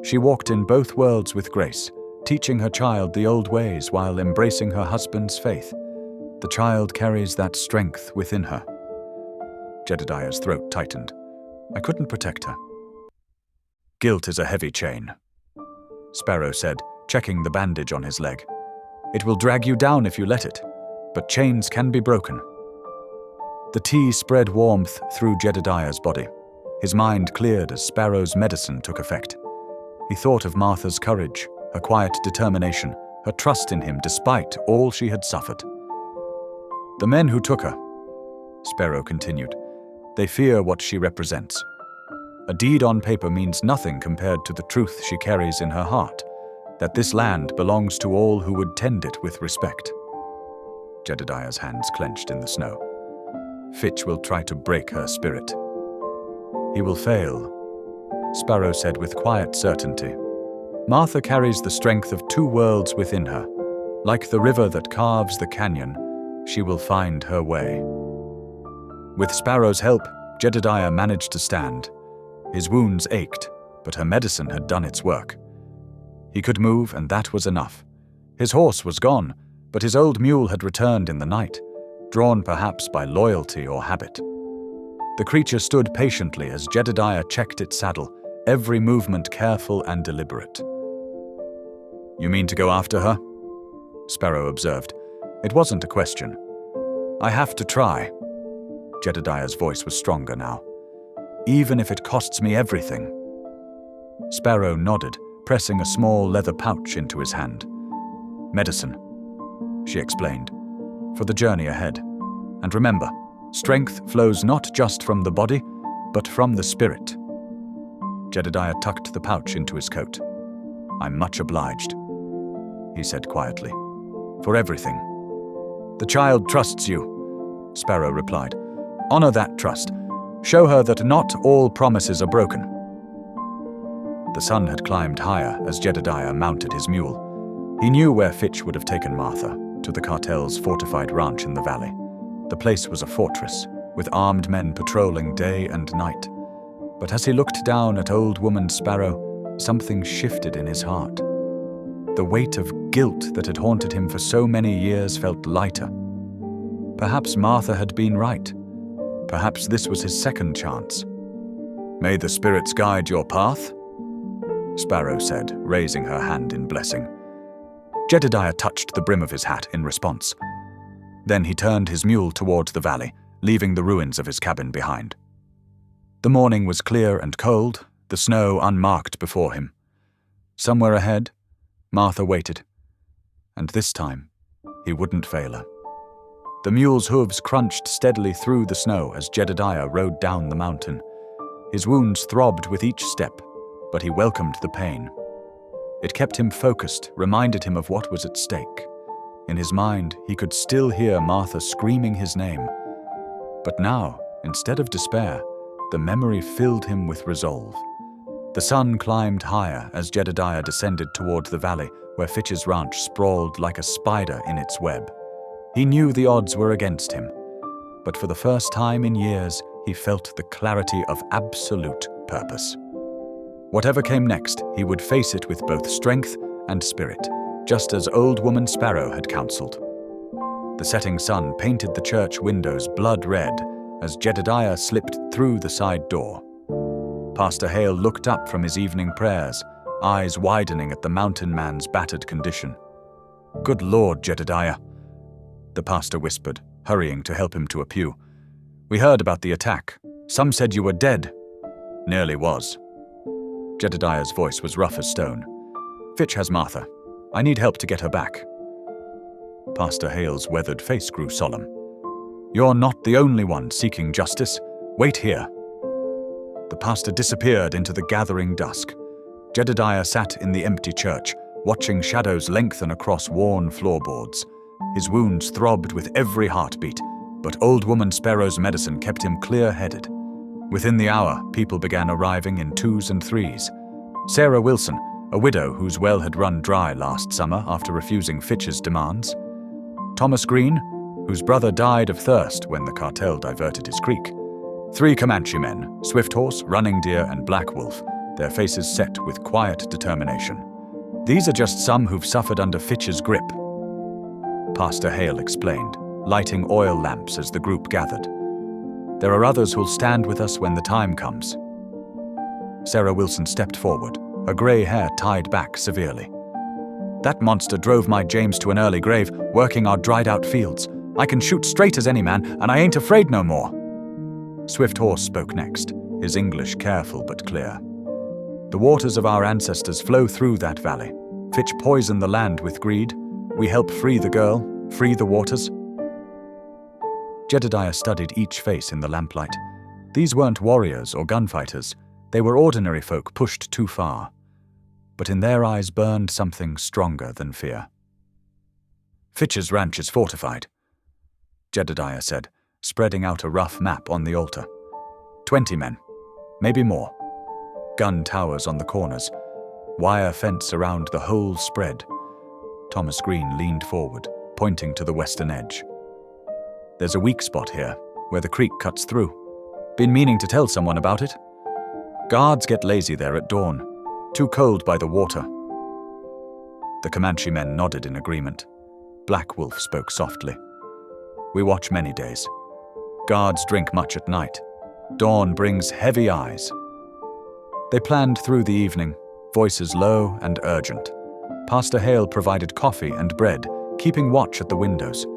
She walked in both worlds with grace, teaching her child the old ways while embracing her husband's faith. The child carries that strength within her. Jedediah's throat tightened. I couldn't protect her. Guilt is a heavy chain, Sparrow said, checking the bandage on his leg. It will drag you down if you let it, but chains can be broken. The tea spread warmth through Jedediah's body. His mind cleared as Sparrow's medicine took effect. He thought of Martha's courage, her quiet determination, her trust in him despite all she had suffered. The men who took her, Sparrow continued, they fear what she represents. A deed on paper means nothing compared to the truth she carries in her heart, that this land belongs to all who would tend it with respect. Jedediah's hands clenched in the snow. Fitch will try to break her spirit. He will fail, Sparrow said with quiet certainty. Martha carries the strength of two worlds within her. Like the river that carves the canyon, she will find her way. With Sparrow's help, Jedediah managed to stand. His wounds ached, but her medicine had done its work. He could move, and that was enough. His horse was gone, but his old mule had returned in the night, drawn perhaps by loyalty or habit. The creature stood patiently as Jedediah checked its saddle, every movement careful and deliberate. You mean to go after her? Sparrow observed. It wasn't a question. I have to try. Jedediah's voice was stronger now. Even if it costs me everything. Sparrow nodded, pressing a small leather pouch into his hand. Medicine, she explained, for the journey ahead. And remember, strength flows not just from the body, but from the spirit. Jedediah tucked the pouch into his coat. I'm much obliged, he said quietly, for everything. The child trusts you, Sparrow replied. Honor that trust. Show her that not all promises are broken. The sun had climbed higher as Jedediah mounted his mule. He knew where Fitch would have taken Martha, to the cartel's fortified ranch in the valley. The place was a fortress, with armed men patrolling day and night. But as he looked down at old woman Sparrow, something shifted in his heart. The weight of guilt that had haunted him for so many years felt lighter. Perhaps Martha had been right. Perhaps this was his second chance. May the spirits guide your path, Sparrow said, raising her hand in blessing. Jedediah touched the brim of his hat in response. Then he turned his mule toward the valley, leaving the ruins of his cabin behind. The morning was clear and cold, the snow unmarked before him. Somewhere ahead, Martha waited, and this time he wouldn't fail her. The mule's hooves crunched steadily through the snow as Jedediah rode down the mountain. His wounds throbbed with each step, but he welcomed the pain. It kept him focused, reminded him of what was at stake. In his mind, he could still hear Martha screaming his name. But now, instead of despair, the memory filled him with resolve. The sun climbed higher as Jedediah descended toward the valley where Fitch's ranch sprawled like a spider in its web. He knew the odds were against him, but for the first time in years, he felt the clarity of absolute purpose. Whatever came next, he would face it with both strength and spirit, just as old woman Sparrow had counseled. The setting sun painted the church windows blood red as Jedediah slipped through the side door. Pastor Hale looked up from his evening prayers, eyes widening at the mountain man's battered condition. Good Lord, Jedediah, the pastor whispered, hurrying to help him to a pew. We heard about the attack. Some said you were dead. Nearly was. Jedediah's voice was rough as stone. Fitch has Martha. I need help to get her back. Pastor Hale's weathered face grew solemn. You're not the only one seeking justice. Wait here. The pastor disappeared into the gathering dusk. Jedediah sat in the empty church, watching shadows lengthen across worn floorboards. His wounds throbbed with every heartbeat, but Old Woman Sparrow's medicine kept him clear-headed. Within the hour, people began arriving in 2s and 3s. Sarah Wilson, a widow whose well had run dry last summer after refusing Fitch's demands. Thomas Green, whose brother died of thirst when the cartel diverted his creek. 3 Comanche men, Swifthorse, Running Deer, and Black Wolf, their faces set with quiet determination. These are just some who've suffered under Fitch's grip, Pastor Hale explained, lighting oil lamps as the group gathered. There are others who'll stand with us when the time comes. Sarah Wilson stepped forward, her grey hair tied back severely. That monster drove my James to an early grave, working our dried-out fields. I can shoot straight as any man, and I ain't afraid no more. Swifthorse spoke next, his English careful but clear. The waters of our ancestors flow through that valley. Fitch poisoned the land with greed. We help free the girl, free the waters. Jedediah studied each face in the lamplight. These weren't warriors or gunfighters. They were ordinary folk pushed too far. But in their eyes burned something stronger than fear. Fitch's ranch is fortified, Jedediah said, spreading out a rough map on the altar. 20 men, maybe more. Gun towers on the corners, wire fence around the whole spread. Thomas Green leaned forward, pointing to the western edge. There's a weak spot here, where the creek cuts through. Been meaning to tell someone about it. Guards get lazy there at dawn. Too cold by the water. The Comanche men nodded in agreement. Black Wolf spoke softly. We watch many days. Guards drink much at night. Dawn brings heavy eyes. They planned through the evening, voices low and urgent. Pastor Hale provided coffee and bread, keeping watch at the windows.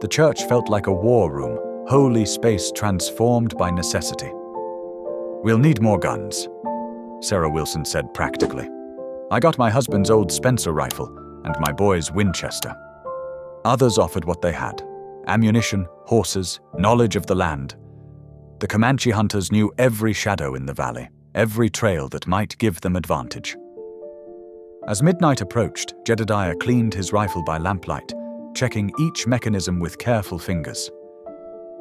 The church felt like a war room, holy space transformed by necessity. We'll need more guns, Sarah Wilson said practically. I got my husband's old Spencer rifle and my boy's Winchester. Others offered what they had: ammunition, horses, knowledge of the land. The Comanche hunters knew every shadow in the valley, every trail that might give them advantage. As midnight approached, Jedediah cleaned his rifle by lamplight, checking each mechanism with careful fingers.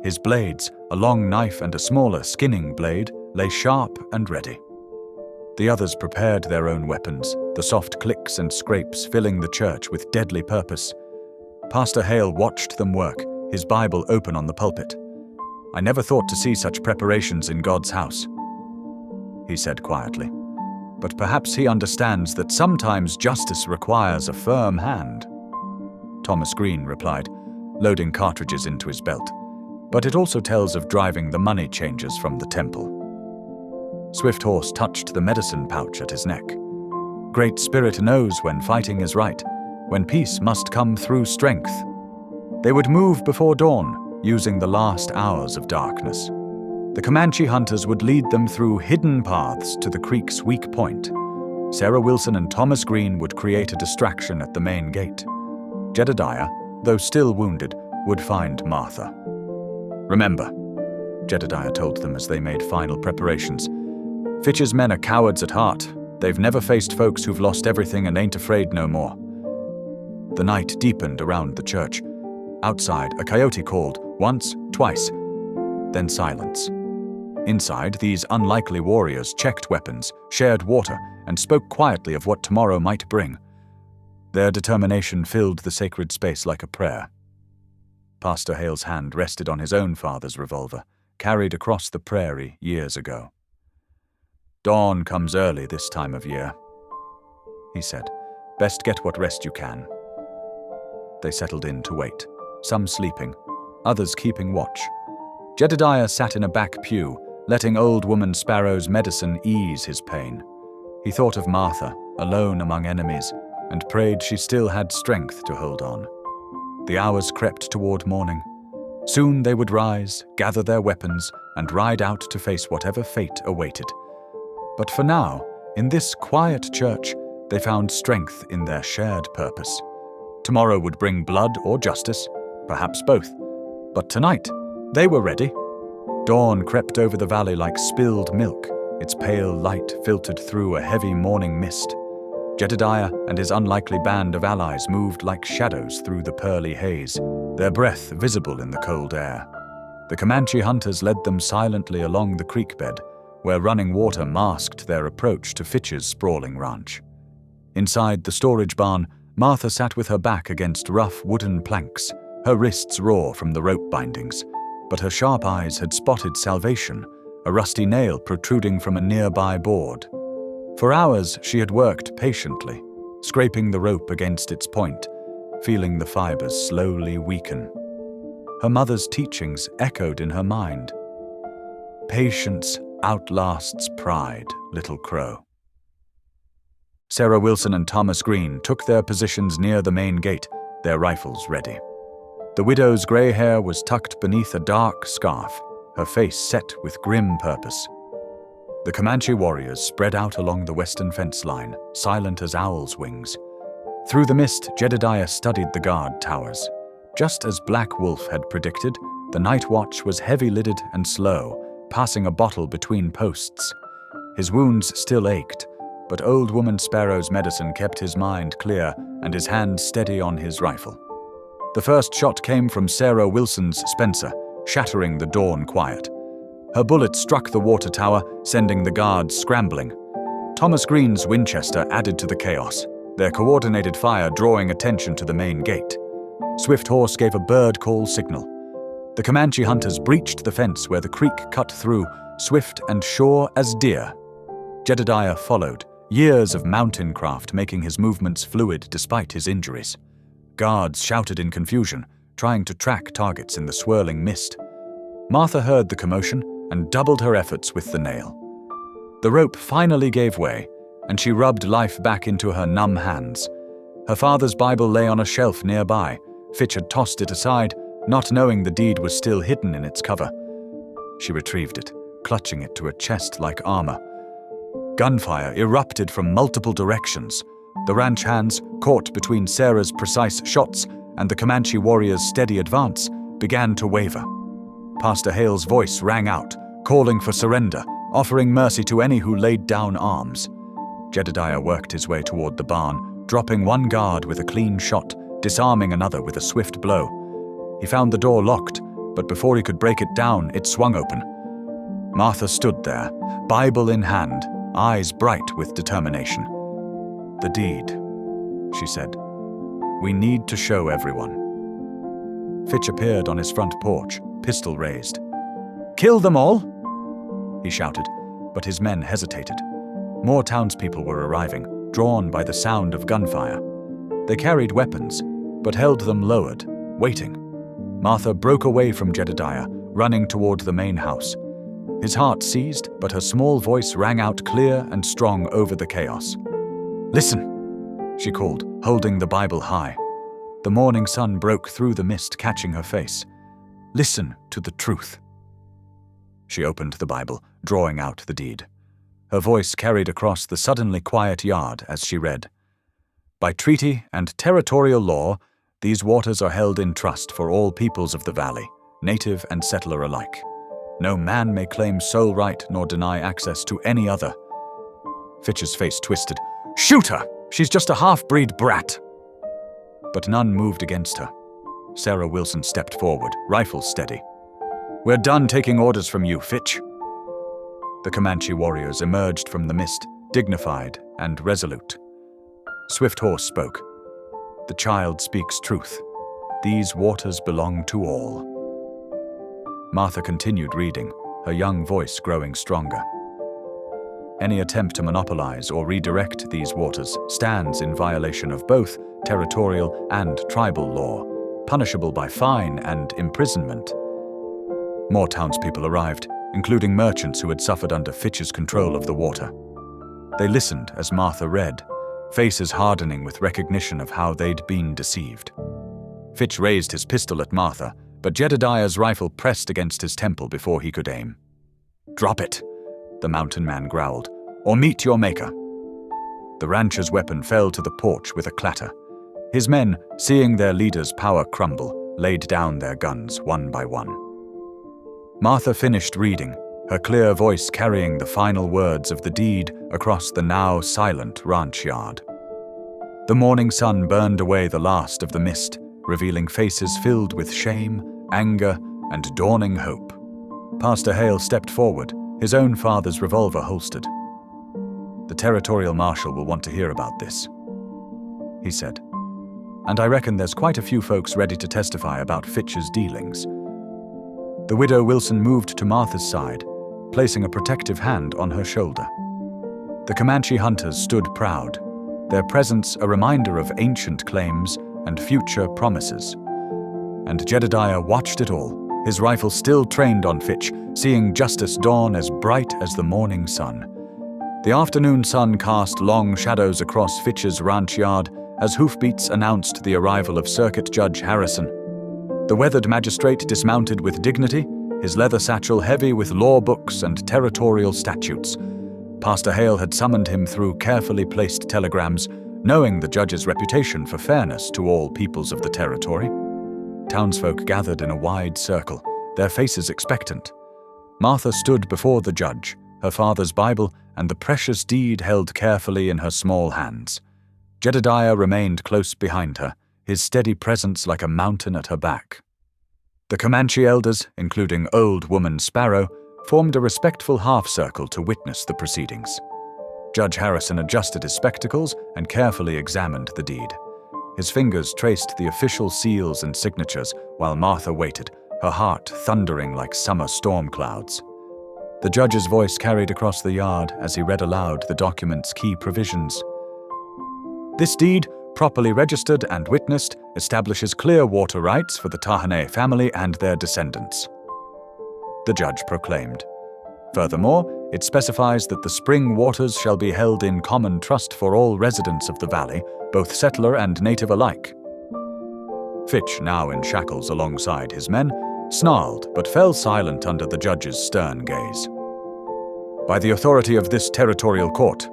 His blades, a long knife and a smaller skinning blade, lay sharp and ready. The others prepared their own weapons, the soft clicks and scrapes filling the church with deadly purpose. Pastor Hale watched them work, his Bible open on the pulpit. I never thought to see such preparations in God's house, he said quietly. But perhaps he understands that sometimes justice requires a firm hand. Thomas Green replied, loading cartridges into his belt. But it also tells of driving the money changers from the temple. Swifthorse touched the medicine pouch at his neck. Great Spirit knows when fighting is right, when peace must come through strength. They would move before dawn, using the last hours of darkness. The Comanche hunters would lead them through hidden paths to the creek's weak point. Sarah Wilson and Thomas Green would create a distraction at the main gate. Jedediah, though still wounded, would find Martha. Remember, Jedediah told them as they made final preparations, Fitch's men are cowards at heart. They've never faced folks who've lost everything and ain't afraid no more. The night deepened around the church. Outside, a coyote called, once, twice, then silence. Inside, these unlikely warriors checked weapons, shared water, and spoke quietly of what tomorrow might bring. Their determination filled the sacred space like a prayer. Pastor Hale's hand rested on his own father's revolver, carried across the prairie years ago. Dawn comes early this time of year, he said. Best get what rest you can. They settled in to wait, some sleeping, others keeping watch. Jedediah sat in a back pew, letting Old Woman Sparrow's medicine ease his pain. He thought of Martha, alone among enemies, and prayed she still had strength to hold on. The hours crept toward morning. Soon they would rise, gather their weapons, and ride out to face whatever fate awaited. But for now, in this quiet church, they found strength in their shared purpose. Tomorrow would bring blood or justice, perhaps both. But tonight, they were ready. Dawn crept over the valley like spilled milk, its pale light filtered through a heavy morning mist. Jedediah and his unlikely band of allies moved like shadows through the pearly haze, their breath visible in the cold air. The Comanche hunters led them silently along the creek bed, where running water masked their approach to Fitch's sprawling ranch. Inside the storage barn, Martha sat with her back against rough wooden planks, her wrists raw from the rope bindings, but her sharp eyes had spotted salvation, a rusty nail protruding from a nearby board. For hours she had worked patiently, scraping the rope against its point, feeling the fibers slowly weaken. Her mother's teachings echoed in her mind. Patience outlasts pride, little crow. Sarah Wilson and Thomas Green took their positions near the main gate, their rifles ready. The widow's gray hair was tucked beneath a dark scarf, her face set with grim purpose. The Comanche warriors spread out along the western fence line, silent as owls' wings. Through the mist, Jedediah studied the guard towers. Just as Black Wolf had predicted, the night watch was heavy-lidded and slow, passing a bottle between posts. His wounds still ached, but Old Woman Sparrow's medicine kept his mind clear and his hand steady on his rifle. The first shot came from Sarah Wilson's Spencer, shattering the dawn quiet. Her bullet struck the water tower, sending the guards scrambling. Thomas Green's Winchester added to the chaos, their coordinated fire drawing attention to the main gate. Swift Horse gave a bird call signal. The Comanche hunters breached the fence where the creek cut through, swift and sure as deer. Jedediah followed, years of mountain craft making his movements fluid despite his injuries. Guards shouted in confusion, trying to track targets in the swirling mist. Martha heard the commotion and doubled her efforts with the nail. The rope finally gave way, and she rubbed life back into her numb hands. Her father's Bible lay on a shelf nearby. Fitch had tossed it aside, not knowing the deed was still hidden in its cover. She retrieved it, clutching it to her chest like armor. Gunfire erupted from multiple directions. The ranch hands, caught between Sarah's precise shots and the Comanche warrior's steady advance, began to waver. Pastor Hale's voice rang out, calling for surrender, offering mercy to any who laid down arms. Jedediah worked his way toward the barn, dropping one guard with a clean shot, disarming another with a swift blow. He found the door locked, but before he could break it down, it swung open. Martha stood there, Bible in hand, eyes bright with determination. "The deed," she said. "We need to show everyone." Fitch appeared on his front porch, pistol raised. "Kill them all!" he shouted, but his men hesitated. More townspeople were arriving, drawn by the sound of gunfire. They carried weapons, but held them lowered, waiting. Martha broke away from Jedediah, running toward the main house. His heart seized, but her small voice rang out clear and strong over the chaos. "Listen," she called, holding the Bible high. The morning sun broke through the mist, catching her face. "Listen to the truth." She opened the Bible, drawing out the deed. Her voice carried across the suddenly quiet yard as she read. "By treaty and territorial law, these waters are held in trust for all peoples of the valley, native and settler alike. No man may claim sole right nor deny access to any other." Fitch's face twisted. "Shoot her! She's just a half-breed brat!" But none moved against her. Sarah Wilson stepped forward, rifle steady. "We're done taking orders from you, Fitch." The Comanche warriors emerged from the mist, dignified and resolute. Swift Horse spoke. "The child speaks truth. These waters belong to all." Martha continued reading, her young voice growing stronger. "Any attempt to monopolize or redirect these waters stands in violation of both territorial and tribal law, punishable by fine and imprisonment." More townspeople arrived, including merchants who had suffered under Fitch's control of the water. They listened as Martha read, faces hardening with recognition of how they'd been deceived. Fitch raised his pistol at Martha, but Jedediah's rifle pressed against his temple before he could aim. "Drop it," the mountain man growled, "or meet your maker." The rancher's weapon fell to the porch with a clatter. His men, seeing their leader's power crumble, laid down their guns one by one. Martha finished reading, her clear voice carrying the final words of the deed across the now silent ranch yard. The morning sun burned away the last of the mist, revealing faces filled with shame, anger, and dawning hope. Pastor Hale stepped forward, his own father's revolver holstered. "The territorial marshal will want to hear about this," he said. "And I reckon there's quite a few folks ready to testify about Fitch's dealings." The widow Wilson moved to Martha's side, placing a protective hand on her shoulder. The Comanche hunters stood proud, their presence a reminder of ancient claims and future promises. And Jedediah watched it all, his rifle still trained on Fitch, seeing justice dawn as bright as the morning sun. The afternoon sun cast long shadows across Fitch's ranch yard as hoofbeats announced the arrival of Circuit Judge Harrison. The weathered magistrate dismounted with dignity, his leather satchel heavy with law books and territorial statutes. Pastor Hale had summoned him through carefully placed telegrams, knowing the judge's reputation for fairness to all peoples of the territory. Townsfolk gathered in a wide circle, their faces expectant. Martha stood before the judge, her father's Bible and the precious deed held carefully in her small hands. Jedediah remained close behind her, his steady presence like a mountain at her back. The Comanche elders, including Old Woman Sparrow, formed a respectful half-circle to witness the proceedings. Judge Harrison adjusted his spectacles and carefully examined the deed. His fingers traced the official seals and signatures while Martha waited, her heart thundering like summer storm clouds. The judge's voice carried across the yard as he read aloud the document's key provisions. "This deed, properly registered and witnessed, establishes clear water rights for the Tahanay family and their descendants," the judge proclaimed. "Furthermore, it specifies that the spring waters shall be held in common trust for all residents of the valley, both settler and native alike." Fitch, now in shackles alongside his men, snarled but fell silent under the judge's stern gaze. "By the authority of this territorial court,"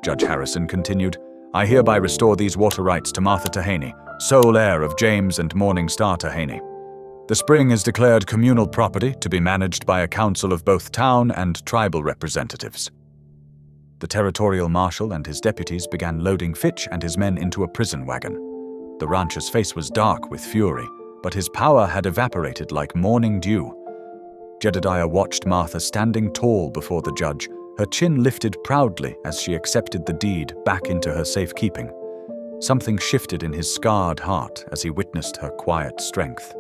Judge Harrison continued, "I hereby restore these water rights to Martha Tahaney, sole heir of James and Morning Star Tahaney. The spring is declared communal property to be managed by a council of both town and tribal representatives." The territorial marshal and his deputies began loading Fitch and his men into a prison wagon. The rancher's face was dark with fury, but his power had evaporated like morning dew. Jedediah watched Martha standing tall before the judge, her chin lifted proudly as she accepted the deed back into her safekeeping. Something shifted in his scarred heart as he witnessed her quiet strength.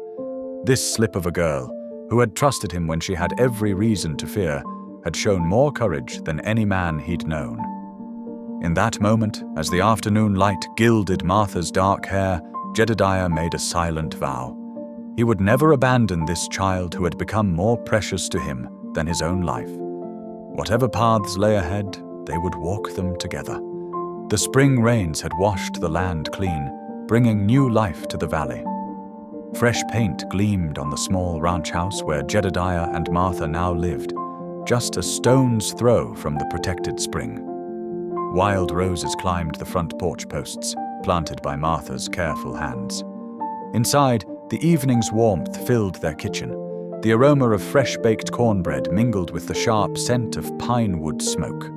This slip of a girl, who had trusted him when she had every reason to fear, had shown more courage than any man he'd known. In that moment, as the afternoon light gilded Martha's dark hair, Jedediah made a silent vow. He would never abandon this child who had become more precious to him than his own life. Whatever paths lay ahead, they would walk them together. The spring rains had washed the land clean, bringing new life to the valley. Fresh paint gleamed on the small ranch house where Jedediah and Martha now lived, just a stone's throw from the protected spring. Wild roses climbed the front porch posts, planted by Martha's careful hands. Inside, the evening's warmth filled their kitchen. The aroma of fresh-baked cornbread mingled with the sharp scent of pine wood smoke.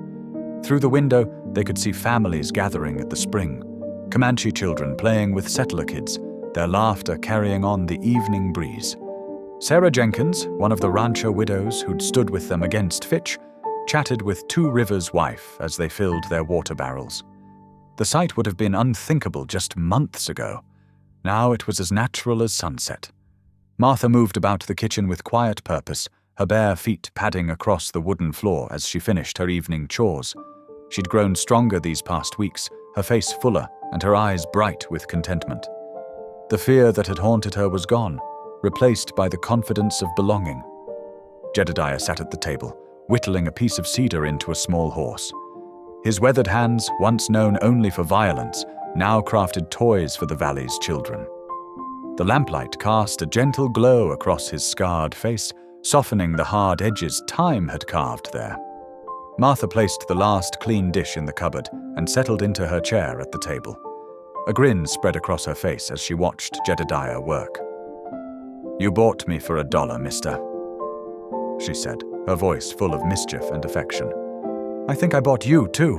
Through the window, they could see families gathering at the spring, Comanche children playing with settler kids, their laughter carrying on the evening breeze. Sarah Jenkins, one of the rancher widows who'd stood with them against Fitch, chatted with Two Rivers' wife as they filled their water barrels. The sight would have been unthinkable just months ago. Now it was as natural as sunset. Martha moved about the kitchen with quiet purpose, her bare feet padding across the wooden floor as she finished her evening chores. She'd grown stronger these past weeks, her face fuller and her eyes bright with contentment. The fear that had haunted her was gone, replaced by the confidence of belonging. Jedediah sat at the table, whittling a piece of cedar into a small horse. His weathered hands, once known only for violence, now crafted toys for the valley's children. The lamplight cast a gentle glow across his scarred face, softening the hard edges time had carved there. Martha placed the last clean dish in the cupboard and settled into her chair at the table. A grin spread across her face as she watched Jedediah work. "You bought me for $1, mister," she said, her voice full of mischief and affection. "I think I bought you, too."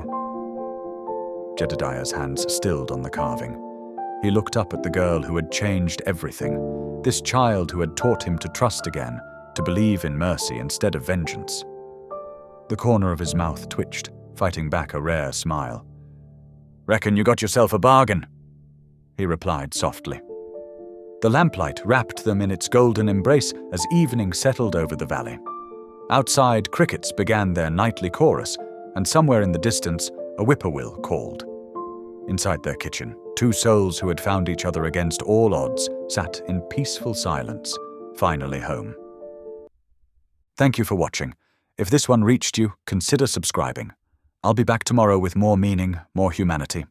Jedediah's hands stilled on the carving. He looked up at the girl who had changed everything, this child who had taught him to trust again, to believe in mercy instead of vengeance. The corner of his mouth twitched, fighting back a rare smile. "Reckon you got yourself a bargain," he replied softly. The lamplight wrapped them in its golden embrace as evening settled over the valley. Outside, crickets began their nightly chorus, and somewhere in the distance, a whippoorwill called. Inside their kitchen, two souls who had found each other against all odds sat in peaceful silence, finally home. Thank you for watching. If this one reached you, consider subscribing. I'll be back tomorrow with more meaning, more humanity.